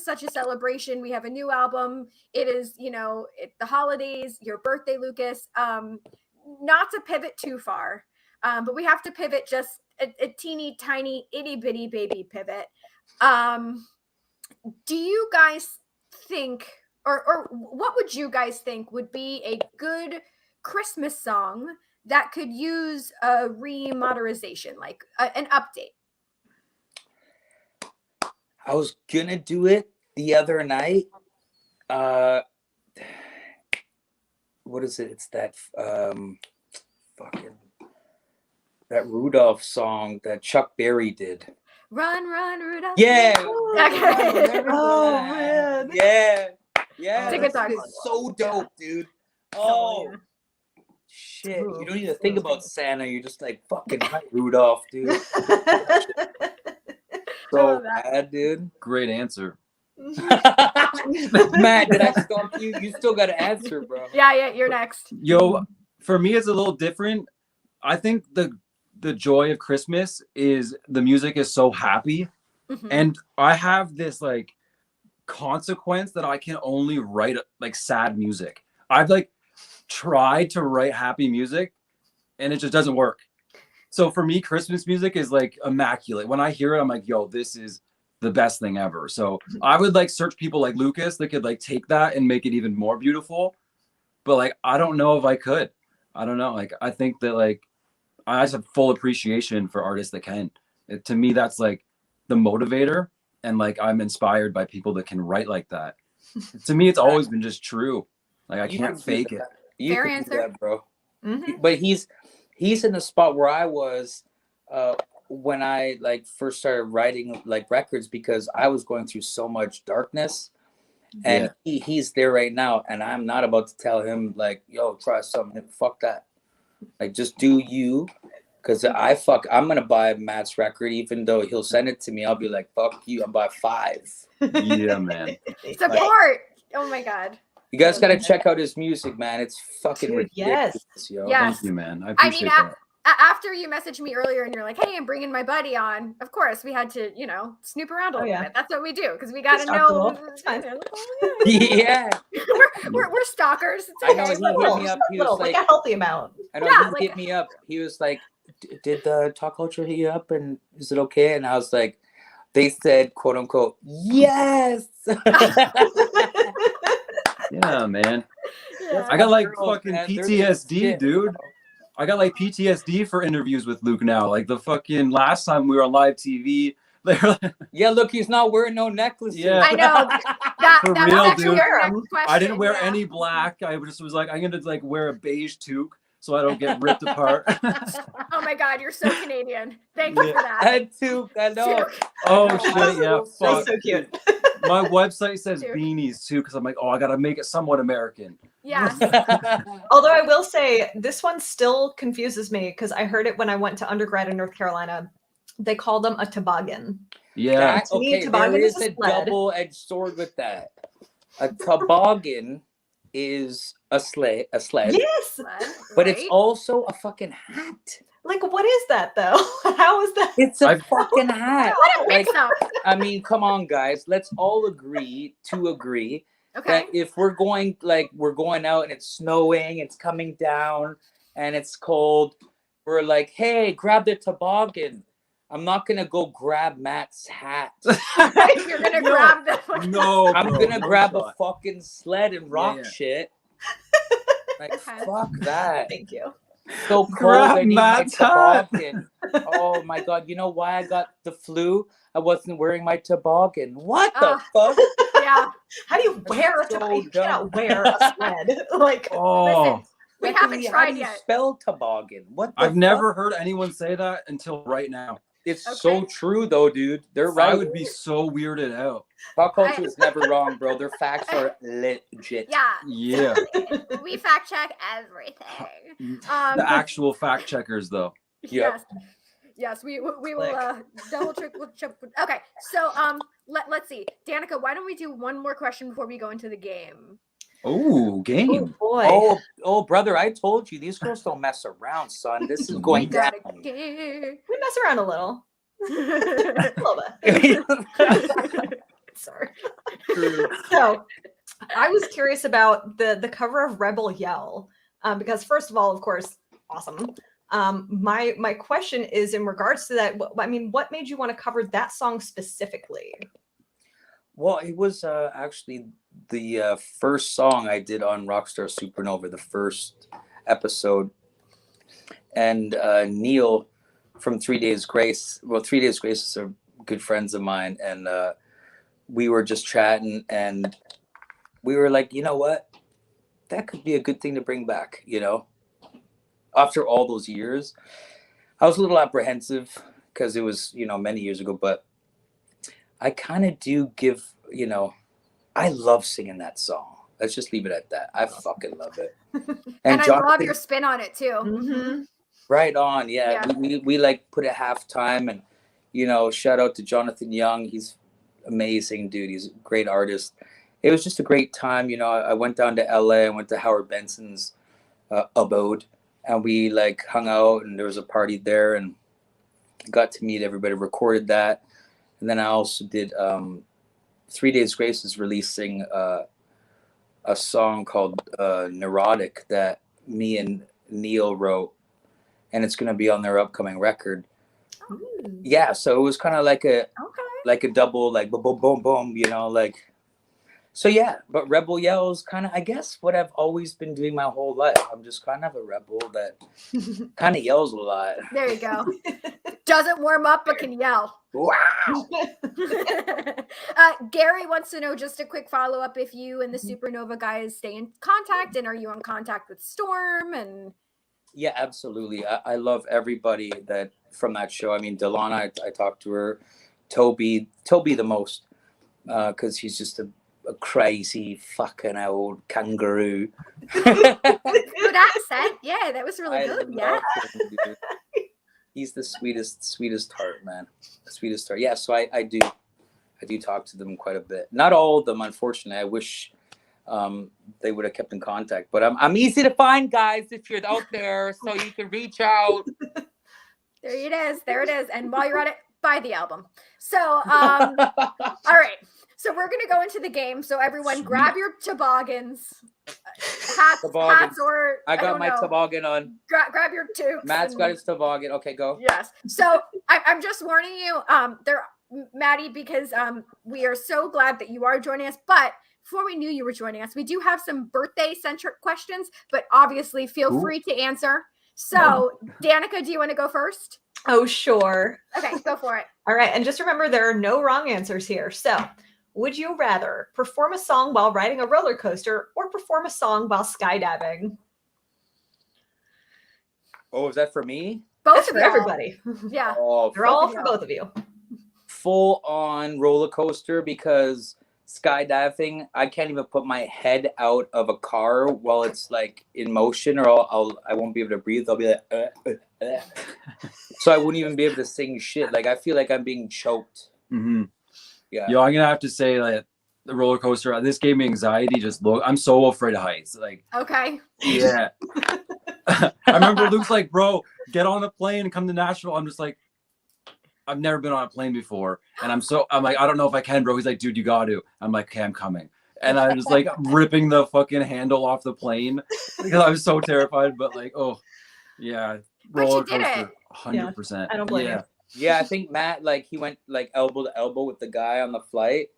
[SPEAKER 1] such a celebration, we have a new album. It is the holidays, your birthday, Lukas. Not to pivot too far, but we have to pivot just a teeny tiny itty bitty baby pivot. Do you guys think, or what would you guys think would be a good Christmas song that could use a remoderization, like an update?
[SPEAKER 3] I was gonna do it the other night. What is it? It's that fucking that Rudolph song that Chuck Berry did.
[SPEAKER 1] Run, Rudolph.
[SPEAKER 3] Yeah.
[SPEAKER 1] Okay.
[SPEAKER 2] Oh, man.
[SPEAKER 3] Yeah.
[SPEAKER 1] It's a good
[SPEAKER 3] That
[SPEAKER 1] song.
[SPEAKER 3] shit is so dope, dude.
[SPEAKER 1] Oh,
[SPEAKER 3] Oh,
[SPEAKER 1] yeah.
[SPEAKER 3] shit.
[SPEAKER 2] Ooh,
[SPEAKER 3] You don't even think
[SPEAKER 2] sounds
[SPEAKER 3] about
[SPEAKER 2] good.
[SPEAKER 3] Santa. You're just like, fucking right, Rudolph, dude.
[SPEAKER 1] I
[SPEAKER 3] So
[SPEAKER 1] love that.
[SPEAKER 3] bad, dude.
[SPEAKER 4] Great answer.
[SPEAKER 3] Matt, did I stump you? You still got to answer, bro.
[SPEAKER 1] Yeah, you're next.
[SPEAKER 4] Yo, for me, it's a little different. I think the joy of Christmas is the music is so happy,
[SPEAKER 1] Mhm.
[SPEAKER 4] and I have this like consequence that I can only write like sad music. I've like tried to write happy music, and it just doesn't work. So for me, Christmas music is like immaculate. When I hear it, I'm like, yo, this is the best thing ever. So I would like search people like Lukas that could like take that and make it even more beautiful. But like, I don't know if I could. I don't know. Like, I think that like, I just have full appreciation for artists that can. To me, that's like the motivator. And like, I'm inspired by people that can write like that. To me, it's always been just true. Like, I
[SPEAKER 3] You
[SPEAKER 4] can't
[SPEAKER 3] can do
[SPEAKER 4] fake it.
[SPEAKER 3] that. You
[SPEAKER 1] Fair
[SPEAKER 3] can
[SPEAKER 1] answer.
[SPEAKER 3] do that, bro.
[SPEAKER 2] Mhm.
[SPEAKER 3] But he's in the spot where I was when I like first started writing like records, because I was going through so much darkness, and he's there right now, and I'm not about to tell him like, yo, try something. Fuck that. Like, just do you. Because I'm gonna buy Matt's record, even though he'll send it to me. I'll be like, fuck you, I'll buy 5.
[SPEAKER 4] Yeah, man.
[SPEAKER 1] Support. Oh my god.
[SPEAKER 3] You guys gotta check out his music, man. It's fucking
[SPEAKER 2] Dude,
[SPEAKER 3] ridiculous,
[SPEAKER 2] yes.
[SPEAKER 3] yo.
[SPEAKER 1] Yes.
[SPEAKER 4] Thank you, man. I
[SPEAKER 1] I
[SPEAKER 4] appreciate
[SPEAKER 1] mean,
[SPEAKER 4] that.
[SPEAKER 1] after you messaged me earlier and you're like, hey, I'm bringing my buddy on, of course, we had to, snoop around a
[SPEAKER 2] Oh,
[SPEAKER 1] little
[SPEAKER 2] yeah.
[SPEAKER 1] bit. That's what we do, because we got to
[SPEAKER 2] stalked a
[SPEAKER 1] know.
[SPEAKER 2] little. It's fine.
[SPEAKER 3] Yeah.
[SPEAKER 1] we're stalkers. It's
[SPEAKER 3] I know,
[SPEAKER 1] okay.
[SPEAKER 3] he
[SPEAKER 1] We're
[SPEAKER 3] hit
[SPEAKER 1] cool.
[SPEAKER 3] me up. He
[SPEAKER 2] Little,
[SPEAKER 3] was like,
[SPEAKER 2] a healthy amount.
[SPEAKER 3] I know,
[SPEAKER 1] Yeah,
[SPEAKER 3] he hit me up. He was like, did the Talkulture hit you up, and is it okay? And I was like, they said, quote unquote, yes.
[SPEAKER 4] Yeah, man.
[SPEAKER 1] Yeah.
[SPEAKER 4] I got like
[SPEAKER 3] Girls,
[SPEAKER 4] fucking
[SPEAKER 3] man, they're the
[SPEAKER 4] PTSD,
[SPEAKER 3] shit,
[SPEAKER 4] dude.
[SPEAKER 3] bro.
[SPEAKER 4] I got like PTSD for interviews with Luke now. Like the fucking last time we were on live TV.
[SPEAKER 3] Yeah, look, he's not wearing no necklace.
[SPEAKER 4] Yeah.
[SPEAKER 1] I know. That
[SPEAKER 4] For
[SPEAKER 1] was
[SPEAKER 4] real,
[SPEAKER 1] actually
[SPEAKER 4] dude.
[SPEAKER 1] our next question.
[SPEAKER 4] I didn't wear
[SPEAKER 1] yeah.
[SPEAKER 4] any black. I just was like, I'm gonna like wear a beige toque so I don't get ripped apart.
[SPEAKER 1] Oh my god, you're so Canadian. Thank you
[SPEAKER 4] Yeah.
[SPEAKER 1] for that.
[SPEAKER 3] I too, I know.
[SPEAKER 4] Oh
[SPEAKER 3] I know.
[SPEAKER 4] shit, yeah.
[SPEAKER 3] So
[SPEAKER 2] That's
[SPEAKER 4] Fuck.
[SPEAKER 2] so cute.
[SPEAKER 4] My website says
[SPEAKER 1] Dude.
[SPEAKER 4] beanies too, because I'm like, oh, I gotta make it somewhat American.
[SPEAKER 1] Yes.
[SPEAKER 2] Although I will say this one still confuses me because I heard it when I went to undergrad in North Carolina. They called them a toboggan.
[SPEAKER 4] Yeah.
[SPEAKER 2] To me,
[SPEAKER 3] Okay,
[SPEAKER 2] toboggan
[SPEAKER 3] there
[SPEAKER 2] is
[SPEAKER 3] is
[SPEAKER 2] a
[SPEAKER 3] a
[SPEAKER 2] sled.
[SPEAKER 3] double-edged sword with that. A toboggan is a sled,
[SPEAKER 2] Yes.
[SPEAKER 3] but it's
[SPEAKER 1] Right?
[SPEAKER 3] also a fucking hat.
[SPEAKER 2] Like, what is that though? How is that?
[SPEAKER 3] It's a
[SPEAKER 4] I've-
[SPEAKER 3] fucking hat.
[SPEAKER 1] What a
[SPEAKER 3] Like,
[SPEAKER 1] mix up.
[SPEAKER 3] I mean, come on, guys. Let's all agree
[SPEAKER 1] Okay.
[SPEAKER 3] that if we're going out and it's snowing, it's coming down, and it's cold, we're like, hey, grab the toboggan. I'm not gonna go grab Matt's hat.
[SPEAKER 1] You're gonna grab the
[SPEAKER 4] No,
[SPEAKER 3] I'm
[SPEAKER 4] bro,
[SPEAKER 3] gonna
[SPEAKER 4] no
[SPEAKER 3] grab
[SPEAKER 4] shot.
[SPEAKER 3] a fucking sled and rock
[SPEAKER 4] yeah.
[SPEAKER 3] shit. Like,
[SPEAKER 1] Okay.
[SPEAKER 3] fuck that.
[SPEAKER 2] Thank you.
[SPEAKER 3] So cold,
[SPEAKER 4] Grab
[SPEAKER 3] I need my
[SPEAKER 4] Matt's hat.
[SPEAKER 3] toboggan. Oh my god, you know why I got the flu? I wasn't wearing my toboggan. What the fuck?
[SPEAKER 1] Yeah.
[SPEAKER 2] How do you wear a
[SPEAKER 3] So
[SPEAKER 2] toboggan? You cannot
[SPEAKER 3] dumb.
[SPEAKER 2] wear a sled. Like,
[SPEAKER 4] Oh,
[SPEAKER 1] We
[SPEAKER 3] Like,
[SPEAKER 1] haven't
[SPEAKER 3] how
[SPEAKER 1] tried
[SPEAKER 3] do you
[SPEAKER 1] yet.
[SPEAKER 3] spell toboggan? What the
[SPEAKER 4] I've
[SPEAKER 3] fuck?
[SPEAKER 4] never heard anyone say that until right now.
[SPEAKER 3] It's
[SPEAKER 1] Okay.
[SPEAKER 3] so true though, dude. They're right.
[SPEAKER 4] I would be so weirded out.
[SPEAKER 3] Pop culture is never wrong, bro. Their facts are legit.
[SPEAKER 1] Yeah.
[SPEAKER 4] Yeah.
[SPEAKER 1] We fact check everything.
[SPEAKER 4] The actual fact checkers, though.
[SPEAKER 3] Yep.
[SPEAKER 1] Yes, we will double triple check. Okay, so let's see, Danica, why don't we do one more question before we go into the game?
[SPEAKER 4] Oh,
[SPEAKER 2] oh
[SPEAKER 4] game.
[SPEAKER 2] boy.
[SPEAKER 3] Oh, brother, I told you these girls don't mess around, son. This is going down.
[SPEAKER 1] Gotta get-
[SPEAKER 2] We mess around a little. A little bit. Sorry. So I was curious about the cover of Rebel Yell, because first of all, of course, awesome. My question is in regards to that. I mean, what made you want to cover that song specifically?
[SPEAKER 3] Well, it was actually the first song I did on Rock Star Supernova, the first episode. And Neil from 3 Days Grace, 3 Days Grace are good friends of mine. And we were just chatting and we were like, you know what? That could be a good thing to bring back, you know? after all those years, I was a little apprehensive because it was, many years ago, but I kind of do give, I love singing that song. Let's just leave it at that. I fucking love it.
[SPEAKER 1] And I love your spin on it too.
[SPEAKER 2] Mm-hmm.
[SPEAKER 3] Right on. Yeah. We like put it halftime, and, shout out to Jonathan Young. He's amazing, dude. He's a great artist. It was just a great time. I went down to LA. I went to Howard Benson's abode, and we like hung out, and there was a party there, and got to meet everybody, recorded that. And then I also did 3 Days Grace is releasing a song called Neurotic that me and Neil wrote, and it's going to be on their upcoming record.
[SPEAKER 2] Ooh.
[SPEAKER 3] Yeah, so it was kind of like a double, like boom, boom, boom, boom, like. So yeah, but Rebel Yells kind of, I guess, what I've always been doing my whole life. I'm just kind of a rebel that kind of yells a lot.
[SPEAKER 1] There you go. Doesn't warm up, but can yell.
[SPEAKER 3] Wow.
[SPEAKER 1] Gary wants to know, just a quick follow-up, if you and the Supernova guys stay in contact, and are you in contact with Storm? And
[SPEAKER 3] Yeah, absolutely. I love everybody that from that show. I mean, Delana, I talked to her. Toby the most, because he's just a crazy fucking old kangaroo.
[SPEAKER 1] good accent. Yeah, that was really good. Yeah.
[SPEAKER 3] Him, he's the sweetest heart, man. The sweetest heart. Yeah, so I do talk to them quite a bit. Not all of them, unfortunately. I wish they would have kept in contact, but I'm easy to find, guys, if you're out there, so you can reach out.
[SPEAKER 1] There it is. And while you're at it, buy the album. So all right, so we're gonna go into the game. So everyone, grab your toboggans, hats, or
[SPEAKER 3] I got my toboggan on.
[SPEAKER 1] Grab your tubes.
[SPEAKER 3] Matt's got his toboggan. Okay, go.
[SPEAKER 1] Yes. So I'm just warning you, Matty, because we are so glad that you are joining us. But before we knew you were joining us, we do have some birthday-centric questions, but obviously feel free to answer. So, Danica, do you want to go first?
[SPEAKER 2] Oh, sure.
[SPEAKER 1] Okay, go for it.
[SPEAKER 2] All right. And just remember, there are no wrong answers here. So, would you rather perform a song while riding a roller coaster or perform a song while skydiving?
[SPEAKER 3] Oh, is that for me?
[SPEAKER 1] Both
[SPEAKER 2] for everybody.
[SPEAKER 1] Yeah.
[SPEAKER 3] Oh,
[SPEAKER 2] they're all for both of you.
[SPEAKER 3] Full on roller coaster, because skydiving, I can't even put my head out of a car while it's like in motion, or I won't be able to breathe. I'll be like, so I wouldn't even be able to sing shit. Like I feel like I'm being choked.
[SPEAKER 4] Mm-hmm.
[SPEAKER 3] Yeah.
[SPEAKER 4] Yo, I'm gonna have to say, like, the roller coaster, this gave me anxiety. I'm so afraid of heights. Like,
[SPEAKER 1] okay.
[SPEAKER 4] Yeah. I remember Luke's like, bro, get on a plane and come to Nashville. I'm just like, I've never been on a plane before. And I'm like, I don't know if I can, bro. He's like, dude, you got to. I'm like, okay, I'm coming. And I was like ripping the fucking handle off the plane because I was so terrified. But like, oh, yeah. Roller coaster, 100%.
[SPEAKER 2] Yeah, I don't blame you.
[SPEAKER 3] Yeah, I think Matt, like, he went like elbow to elbow with the guy on the flight.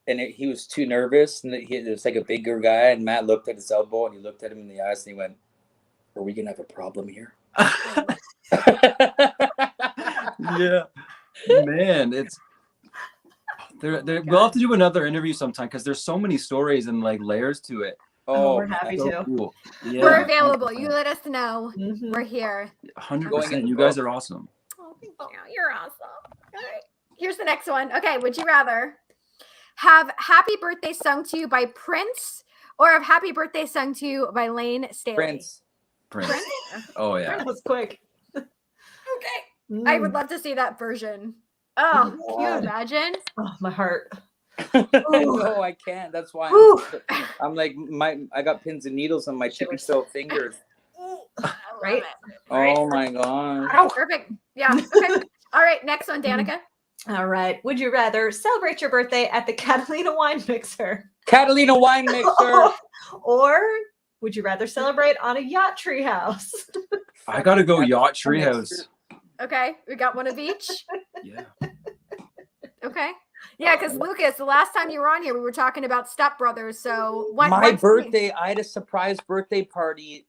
[SPEAKER 3] And he was too nervous. And it was like a bigger guy. And Matt looked at his elbow and he looked at him in the eyes and he went, are we going to have a problem here?
[SPEAKER 4] Yeah, man, we'll have to do another interview sometime because there's so many stories and like layers to it.
[SPEAKER 2] Oh, we're happy to.
[SPEAKER 4] Cool. Yeah.
[SPEAKER 1] We're available. You let us know. Mm-hmm. We're here.
[SPEAKER 4] 100%. You guys are awesome.
[SPEAKER 1] Oh, thank you. You're awesome. All right. Here's the next one. Okay. Would you rather have Happy Birthday sung to you by Prince or have Happy Birthday sung to you by Lane Staley?
[SPEAKER 4] Prince. Oh, yeah.
[SPEAKER 2] That was quick.
[SPEAKER 1] Okay. I would love to see that version. Oh, can you imagine?
[SPEAKER 2] Oh, my heart.
[SPEAKER 3] No, I can't. That's why I'm like, I got pins and needles on my tippy toe fingers.
[SPEAKER 2] Right?
[SPEAKER 3] Oh my god.
[SPEAKER 1] Oh, perfect. Yeah. Okay. All right. Next one, Danica.
[SPEAKER 2] All right. Would you rather celebrate your birthday at the Catalina Wine Mixer?
[SPEAKER 3] Catalina Wine Mixer.
[SPEAKER 2] Or would you rather celebrate on a yacht treehouse?
[SPEAKER 4] I gotta go yacht treehouse.
[SPEAKER 1] Okay, we got one of each.
[SPEAKER 4] Yeah.
[SPEAKER 1] Okay. Yeah, because Lucas, the last time you were on here, we were talking about Step Brothers. So
[SPEAKER 3] my birthday, I had a surprise birthday party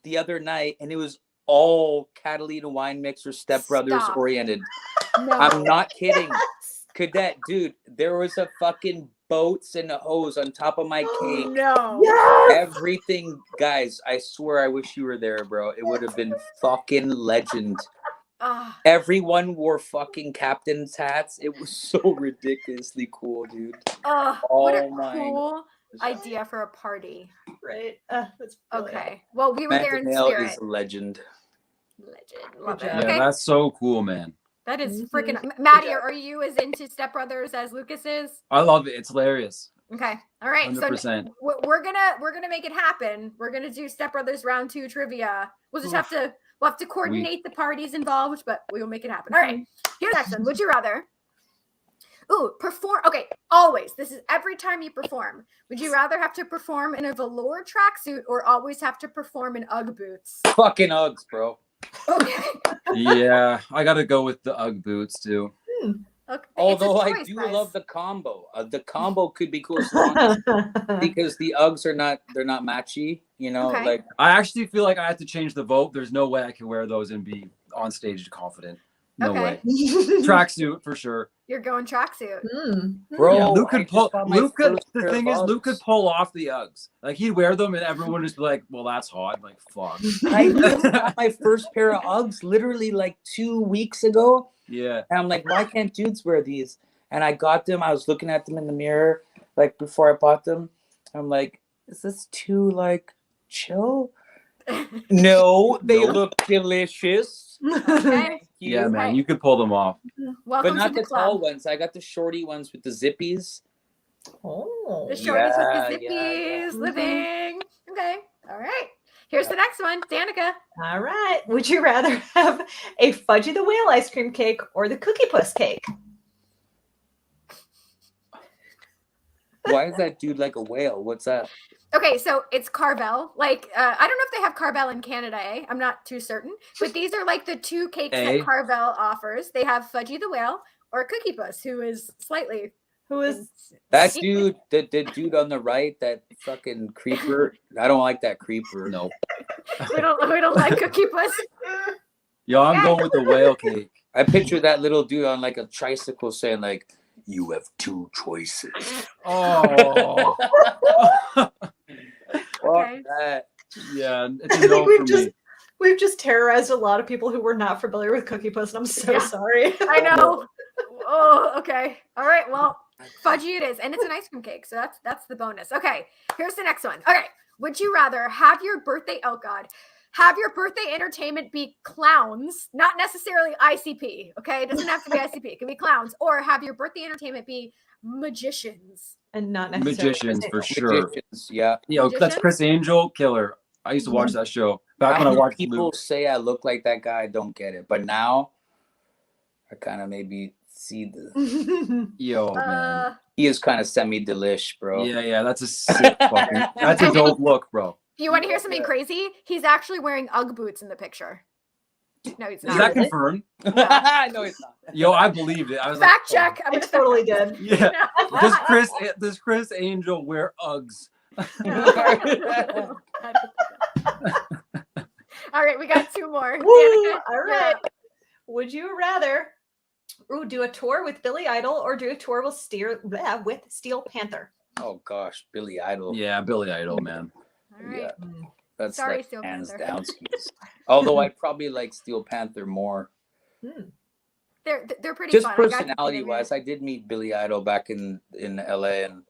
[SPEAKER 3] the other night, and it was all Catalina Wine Mixer Step Brothers oriented. No. I'm not kidding. Yes. Cadet, dude, there was a fucking boats and a hose on top of my cake.
[SPEAKER 1] No.
[SPEAKER 3] Everything, guys, I swear I wish you were there, bro. It would have been fucking legend.
[SPEAKER 1] Ah,
[SPEAKER 3] Everyone wore fucking captain's hats. It was so ridiculously cool, dude.
[SPEAKER 1] what a
[SPEAKER 3] Oh my
[SPEAKER 1] cool idea for a party.
[SPEAKER 2] Right. That's brilliant.
[SPEAKER 1] Okay. Well, we were there in
[SPEAKER 3] Nail
[SPEAKER 1] spirit.
[SPEAKER 3] is a legend.
[SPEAKER 1] Legend. Love it.
[SPEAKER 2] job.
[SPEAKER 4] Yeah,
[SPEAKER 1] Okay.
[SPEAKER 4] that's so cool, man.
[SPEAKER 1] That is
[SPEAKER 2] Mhm.
[SPEAKER 1] freaking Maddie, are you as into Step Brothers as Lucas is?
[SPEAKER 4] I love it. It's hilarious.
[SPEAKER 1] Okay. All right.
[SPEAKER 4] 100%.
[SPEAKER 1] So we're gonna make it happen. We're gonna do Step Brothers round 2 trivia. We'll just have to coordinate the parties involved, but we will make it happen. All right. Here's the next one. Would you rather? Ooh, perform. Okay, always. This is every time you perform. Would you rather have to perform in a velour tracksuit or always have to perform in UGG boots?
[SPEAKER 3] Fucking Uggs, bro.
[SPEAKER 1] Okay.
[SPEAKER 4] Yeah, I got to go with the UGG boots too.
[SPEAKER 1] Okay.
[SPEAKER 3] Although
[SPEAKER 1] It's a
[SPEAKER 3] I
[SPEAKER 1] choice,
[SPEAKER 3] do
[SPEAKER 1] guys.
[SPEAKER 3] love the combo. The combo could be cool as long as, because the Uggs are not matchy, you know,
[SPEAKER 1] Okay.
[SPEAKER 3] like
[SPEAKER 4] I actually feel like I have to change the vote. There's no way I can wear those and be on stage confident. No
[SPEAKER 1] Okay.
[SPEAKER 4] way. Tracksuit for sure.
[SPEAKER 1] You're going tracksuit.
[SPEAKER 3] bro.
[SPEAKER 4] Yeah, Luke
[SPEAKER 3] I
[SPEAKER 4] could
[SPEAKER 3] just
[SPEAKER 4] pull.
[SPEAKER 3] bought my
[SPEAKER 4] Luke could.
[SPEAKER 3] first
[SPEAKER 4] The
[SPEAKER 3] pair
[SPEAKER 4] thing
[SPEAKER 3] of
[SPEAKER 4] is, Luke
[SPEAKER 3] Uggs.
[SPEAKER 4] could pull off the Uggs. Like he'd wear them, and everyone would just be like, "Well, that's hot." I'm like, fuck.
[SPEAKER 3] I just got my first pair of Uggs literally like 2 weeks ago.
[SPEAKER 4] Yeah.
[SPEAKER 3] And I'm like, why can't dudes wear these? And I got them. I was looking at them in the mirror, like before I bought them. I'm like, is this too like chill? No, they
[SPEAKER 4] Nope.
[SPEAKER 3] look delicious.
[SPEAKER 1] Okay.
[SPEAKER 4] Yeah,
[SPEAKER 3] You.
[SPEAKER 4] man, you could pull them off.
[SPEAKER 1] Welcome
[SPEAKER 3] But not
[SPEAKER 1] to the
[SPEAKER 3] the tall
[SPEAKER 1] club.
[SPEAKER 3] ones. I got the shorty ones with the zippies.
[SPEAKER 2] Oh.
[SPEAKER 1] The shorties
[SPEAKER 3] Yeah,
[SPEAKER 1] with the
[SPEAKER 3] yeah,
[SPEAKER 1] zippies
[SPEAKER 3] yeah.
[SPEAKER 1] living. Okay. All right. Here's the next one. Danica.
[SPEAKER 2] All right. Would you rather have a Fudgy the Whale ice cream cake or the Cookie Puss cake?
[SPEAKER 3] Why is that dude like a whale? What's that?
[SPEAKER 1] Okay, so it's Carvel. Like, I don't know if they have Carvel in Canada, eh? I'm not too certain. But these are like the two cakes
[SPEAKER 4] Eh?
[SPEAKER 1] that Carvel offers. They have Fudgy the Whale or Cookie Puss, who is slightly
[SPEAKER 2] Who is
[SPEAKER 3] That dude, the dude on the right, that fucking creeper. I don't like that creeper.
[SPEAKER 4] Nope.
[SPEAKER 1] we don't like Cookie Puss.
[SPEAKER 4] Yo, I'm going with the whale cake.
[SPEAKER 3] I picture that little dude on like a tricycle saying like, "You have two choices."
[SPEAKER 4] Oh.
[SPEAKER 1] Okay.
[SPEAKER 3] Fuck that.
[SPEAKER 4] Yeah, it's
[SPEAKER 2] I
[SPEAKER 4] a
[SPEAKER 2] think
[SPEAKER 4] no for me.
[SPEAKER 2] we've just terrorized a lot of people who were not familiar with Cookie Puss, and I'm so
[SPEAKER 1] Yeah.
[SPEAKER 2] sorry.
[SPEAKER 1] I know. Oh, okay. All right. Well, fudgy it is, and it's an ice cream cake, so that's the bonus. Okay. Here's the next one. Okay. Would you rather have your birthday? Oh God. Have your birthday entertainment be clowns, not necessarily ICP. Okay, it doesn't have to be ICP. It can be clowns, or have your birthday entertainment be magicians.
[SPEAKER 2] And not necessarily
[SPEAKER 4] Magicians for sure.
[SPEAKER 3] Magicians, yeah.
[SPEAKER 4] Yo, that's
[SPEAKER 1] Magicians?
[SPEAKER 4] Chris Angel, killer. I used to watch that show back when I watched
[SPEAKER 3] people
[SPEAKER 4] Luke.
[SPEAKER 3] say I look like that guy. I don't get it, but now I kind of maybe see the.
[SPEAKER 4] Yo, man.
[SPEAKER 3] He is kind of semi-delish, bro.
[SPEAKER 4] Yeah, that's a sick fucking. That's a dope look, bro.
[SPEAKER 1] If you want to hear something crazy, he's actually wearing UGG boots in the picture. No, he's
[SPEAKER 4] Is
[SPEAKER 1] not.
[SPEAKER 4] that confirmed?
[SPEAKER 3] No, it's not.
[SPEAKER 4] Yo, I believed it. I was
[SPEAKER 1] Fact check. I'm
[SPEAKER 2] It
[SPEAKER 1] gonna
[SPEAKER 2] totally did.
[SPEAKER 4] Yeah.
[SPEAKER 1] No.
[SPEAKER 4] Does Chris Angel wear Uggs?
[SPEAKER 1] All right, we got two more.
[SPEAKER 2] Woo!
[SPEAKER 1] Danica,
[SPEAKER 2] All
[SPEAKER 1] you're
[SPEAKER 2] right.
[SPEAKER 1] up.
[SPEAKER 2] Would you rather do a tour with Billy Idol or do a tour with Steel Panther?
[SPEAKER 3] Oh gosh, Billy Idol.
[SPEAKER 4] Yeah, Billy Idol, man.
[SPEAKER 1] All right.
[SPEAKER 3] Yeah, that's
[SPEAKER 1] Sorry,
[SPEAKER 3] like
[SPEAKER 1] Steel
[SPEAKER 3] hands
[SPEAKER 1] Panther.
[SPEAKER 3] down skis. Although I probably like Steel Panther more.
[SPEAKER 1] They're pretty
[SPEAKER 3] Just
[SPEAKER 1] fun. I got to see them
[SPEAKER 3] personality wise, I did meet Billy Idol back in LA, and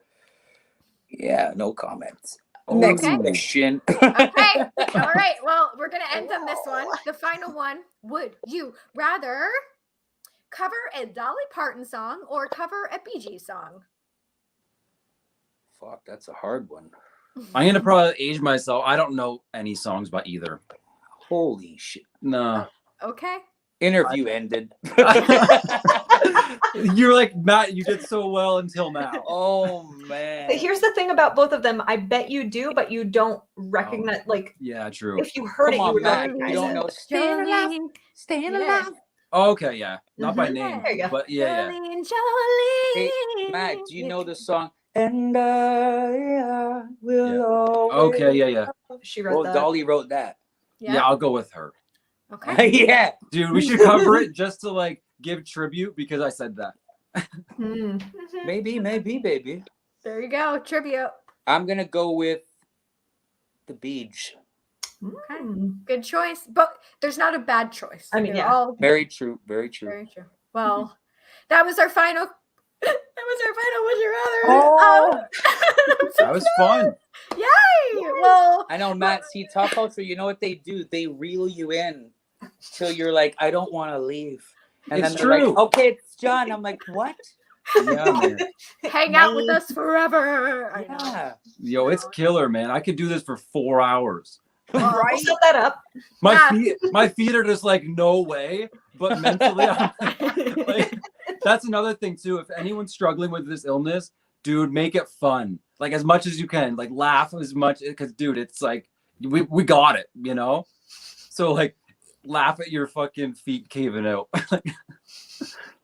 [SPEAKER 3] yeah, no comments. Next
[SPEAKER 1] Okay.
[SPEAKER 3] question.
[SPEAKER 1] Okay. All right. Well, we're going to end on this one. The final one. Would you rather cover a Dolly Parton song or cover a Bee Gees song?
[SPEAKER 3] Fuck, that's a hard one.
[SPEAKER 4] I'm gonna probably age myself. I don't know any songs by either.
[SPEAKER 3] Holy shit.
[SPEAKER 4] No.
[SPEAKER 1] Okay.
[SPEAKER 3] Interview ended.
[SPEAKER 4] You're like, Matt, you did so well until now.
[SPEAKER 3] Oh man.
[SPEAKER 2] But here's the thing about both of them. I bet you do, but you don't recognize. Like,
[SPEAKER 4] Yeah, true.
[SPEAKER 2] if you heard
[SPEAKER 3] Come
[SPEAKER 2] it, you
[SPEAKER 3] on,
[SPEAKER 2] would
[SPEAKER 3] Matt.
[SPEAKER 2] recognize
[SPEAKER 3] You don't
[SPEAKER 2] it.
[SPEAKER 3] know.
[SPEAKER 1] Staying
[SPEAKER 2] Yeah.
[SPEAKER 4] Okay, yeah. Not by
[SPEAKER 2] Mhm.
[SPEAKER 4] name.
[SPEAKER 2] There you go.
[SPEAKER 4] But yeah.
[SPEAKER 1] Jolene, Jolene.
[SPEAKER 3] Hey, Matt, do you know the song? And I will
[SPEAKER 4] Yeah.
[SPEAKER 3] always.
[SPEAKER 4] Okay, yeah.
[SPEAKER 2] She wrote
[SPEAKER 3] Well,
[SPEAKER 2] that.
[SPEAKER 3] Dolly wrote that.
[SPEAKER 4] Yeah, I'll go with her.
[SPEAKER 1] Okay.
[SPEAKER 3] Yeah.
[SPEAKER 4] Dude, we should cover it just to like give tribute because I said that.
[SPEAKER 2] Mhm.
[SPEAKER 3] Maybe, baby.
[SPEAKER 1] There you go. Tribute.
[SPEAKER 3] I'm gonna go with the beach.
[SPEAKER 1] Good choice. But there's not a bad choice.
[SPEAKER 2] I mean,
[SPEAKER 1] They're
[SPEAKER 2] yeah.
[SPEAKER 1] all
[SPEAKER 3] Very true. Very true.
[SPEAKER 1] very true. Well, that was our final. That was our final Would You Rather.
[SPEAKER 3] Oh.
[SPEAKER 4] That was fun.
[SPEAKER 1] Yay! Well,
[SPEAKER 3] I know, Matt. See, Talkulture, you know what they do? They reel you in till you're like, I don't want to leave. And
[SPEAKER 4] It's
[SPEAKER 3] then they're
[SPEAKER 4] true.
[SPEAKER 3] like, okay, it's John. I'm like, what?
[SPEAKER 4] Yeah, man.
[SPEAKER 1] hang out with us forever. I know.
[SPEAKER 3] Yeah.
[SPEAKER 4] Yo, it's killer, man. I could do this for 4 hours.
[SPEAKER 2] Right. Set that up.
[SPEAKER 4] My feet are just like, no way. But mentally, I'm like, that's another thing too. If anyone's struggling with this illness, dude, make it fun. Like as much as you can. Like laugh as much, because dude, it's like we got it, you know. So like, laugh at your fucking feet caving out.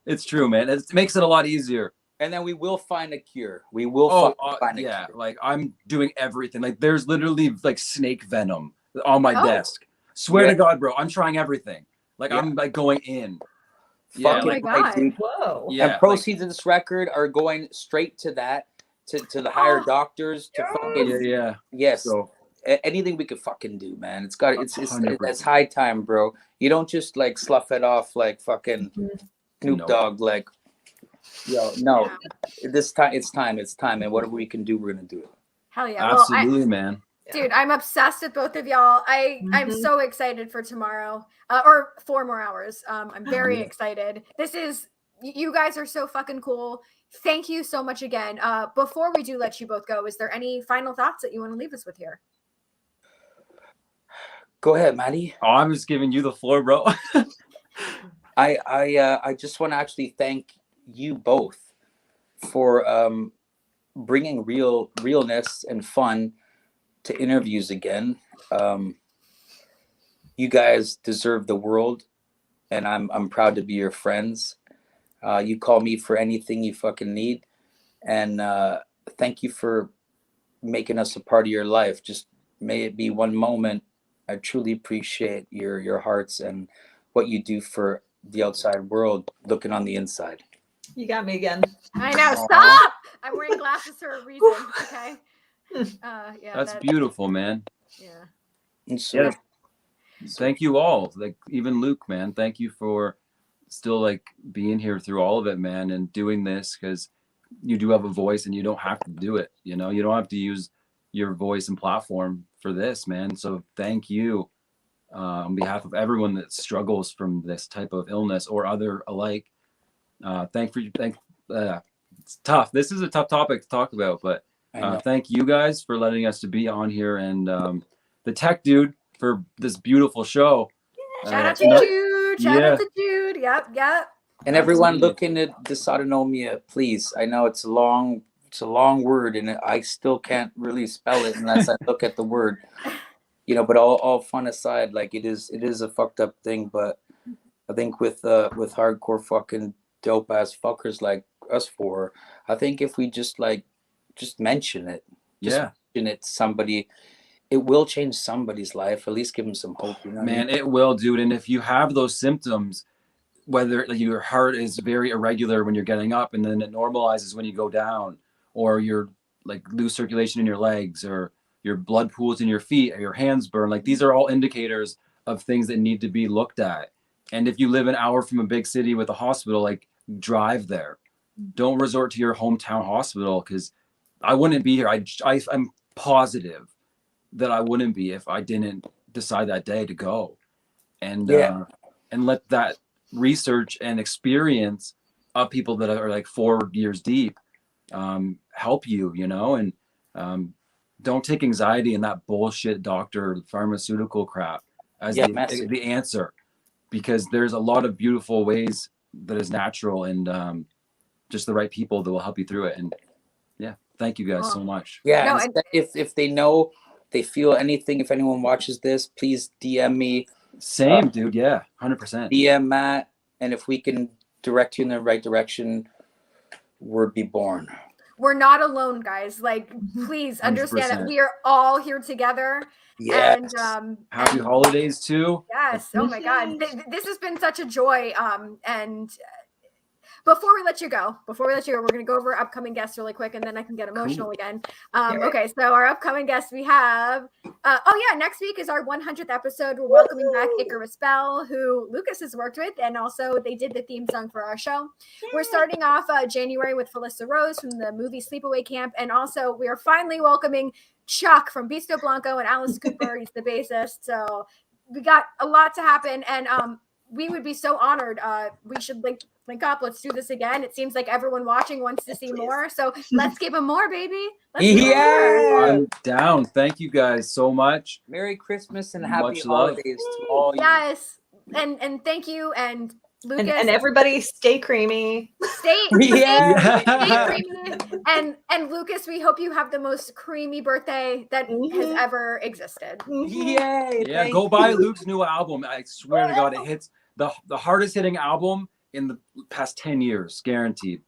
[SPEAKER 4] It's true, man. It makes it a lot easier.
[SPEAKER 3] And then we will find a cure. We will find a cure.
[SPEAKER 4] Like I'm doing everything. Like there's literally like snake venom on my
[SPEAKER 1] Oh.
[SPEAKER 4] desk. Swear
[SPEAKER 3] Yeah.
[SPEAKER 4] to God, bro, I'm trying everything. Like
[SPEAKER 3] Yeah.
[SPEAKER 4] I'm like going in.
[SPEAKER 3] Fucking
[SPEAKER 1] Oh my
[SPEAKER 3] right,
[SPEAKER 1] God.
[SPEAKER 3] dude.
[SPEAKER 2] Whoa.
[SPEAKER 4] Yeah,
[SPEAKER 3] And proceeds of this record are going straight to that, to the higher doctors, to fucking
[SPEAKER 4] yeah.
[SPEAKER 3] yes.
[SPEAKER 4] So
[SPEAKER 3] Anything we could fucking do, man. It's it's
[SPEAKER 4] 100%.
[SPEAKER 3] high time, bro. You don't just like slough it off like fucking Snoop
[SPEAKER 4] No.
[SPEAKER 3] Dogg, like yo, no. This time it's time, and whatever we can do, we're gonna do it.
[SPEAKER 1] Hell yeah.
[SPEAKER 4] Absolutely, man.
[SPEAKER 1] Dude, I'm obsessed with both of y'all. I'm so excited for tomorrow, or 4 more hours. I'm very excited. You guys are so fucking cool. Thank you so much again. Before we do let you both go, is there any final thoughts that you want to leave us with here?
[SPEAKER 3] Go ahead, Matty.
[SPEAKER 4] Oh, I'm just giving you the floor, bro.
[SPEAKER 3] I just want to actually thank you both for bringing realness and fun to interviews again. You guys deserve the world, and I'm proud to be your friends. You call me for anything you fucking need, and thank you for making us a part of your life. Just may it be one moment. I truly appreciate your hearts and what you do for the outside world, looking on the inside.
[SPEAKER 2] You got me again.
[SPEAKER 1] I know. Stop! I'm wearing glasses for a reason. Okay. Yeah.
[SPEAKER 4] That's beautiful, man.
[SPEAKER 1] Yeah.
[SPEAKER 3] And so,
[SPEAKER 4] Yeah. Thank you all. Like even Luke, man. Thank you for still like being here through all of it, man, and doing this, because you do have a voice and you don't have to do it. You know, you don't have to use your voice and platform for this, man. So thank you on behalf of everyone that struggles from this type of illness or other alike. It's tough. This is a tough topic to talk about, but thank you guys for letting us to be on here, and the tech dude for this beautiful show.
[SPEAKER 1] Shout out to Jude. Shout out to Jude. Yep.
[SPEAKER 3] and everyone look into Dysautonomia, please. I know it's a long word, and I still can't really spell it unless I look at the word. You know, but all fun aside, like it is a fucked up thing, but I think with hardcore fucking dope ass fuckers like us four, I think if we just mention it, mention it to somebody, it will change somebody's life. At least give them some hope. You know,
[SPEAKER 4] man, it will, dude. And if you have those symptoms, whether like, your heart is very irregular when you're getting up, and then it normalizes when you go down, or you're like lose circulation in your legs, or your blood pools in your feet, or your hands burn, like these are all indicators of things that need to be looked at. And if you live an hour from a big city with a hospital, like drive there. Don't resort to your hometown hospital, because I wouldn't be here. I'm positive that I wouldn't be if I didn't decide that day to go, and let that research and experience of people that are like 4 years deep help you, you know, and don't take anxiety and that bullshit doctor pharmaceutical crap as the answer, because there's a lot of beautiful ways that is natural, and just the right people that will help you through it. And thank you guys so much.
[SPEAKER 3] If they know, they feel anything, if anyone watches this, please DM me.
[SPEAKER 4] Same, dude. 100%.
[SPEAKER 3] DM Matt, and if we can direct you in the right direction, word be born.
[SPEAKER 1] We're not alone, guys. Like, please understand
[SPEAKER 4] 100%.
[SPEAKER 1] that we are all here together.
[SPEAKER 3] Yes.
[SPEAKER 1] And
[SPEAKER 4] happy holidays too.
[SPEAKER 1] yes. Oh my God. This has been such a joy. before we let you go, we're going to go over upcoming guests really quick, and then I can get emotional again. Okay, so our upcoming guests, we have, next week is our 100th episode. We're welcoming back Icarus Bell, who Lukas has worked with, and also they did the theme song for our show. We're starting off January with Felissa Rose from the movie Sleepaway Camp, and also we are finally welcoming Chuck from Bisto Blanco and Alice Cooper. He's the bassist. So we got a lot to happen, and we would be so honored. We should link up. Let's do this again. It seems like everyone watching wants to see more, so let's give them more, baby.
[SPEAKER 4] I'm down. Thank you guys so much.
[SPEAKER 3] Merry Christmas and happy
[SPEAKER 4] Much love.
[SPEAKER 3] holidays to all you.
[SPEAKER 1] Yes, and thank you, and Lukas,
[SPEAKER 2] and everybody stay creamy.
[SPEAKER 1] stay creamy. And Lukas, we hope you have the most creamy birthday that has ever existed.
[SPEAKER 3] Yay!
[SPEAKER 4] Yeah, go buy Luke's new album. I swear to God, it hits the hardest hitting album in the past 10 years, guaranteed.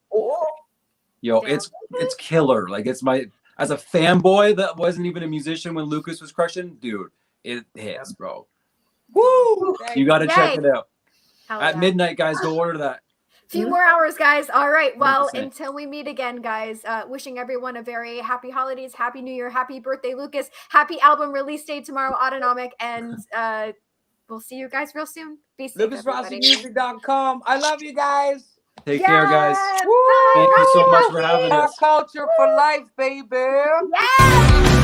[SPEAKER 4] Yo, it's killer. Like, it's as a fanboy that wasn't even a musician when Lukas was crushing, dude, it hits, bro.
[SPEAKER 3] Woo!
[SPEAKER 4] You got to check it out.
[SPEAKER 1] Hell
[SPEAKER 4] At
[SPEAKER 1] yeah.
[SPEAKER 4] midnight, guys, go order that.
[SPEAKER 1] Few more hours, guys. All right. Well,
[SPEAKER 4] 100%.
[SPEAKER 1] until we meet again, guys, wishing everyone a very happy holidays, happy New Year, happy birthday, Lukas, happy album release day tomorrow, Autonomic, and we'll see you guys real soon. Be safe, everybody.
[SPEAKER 3] LukasRossiMusic.com. I love you guys.
[SPEAKER 4] Take care, guys.
[SPEAKER 1] Yes!
[SPEAKER 3] Woo!
[SPEAKER 4] Thank you so much for having us.
[SPEAKER 3] Talkulture for life, baby.
[SPEAKER 1] Yes!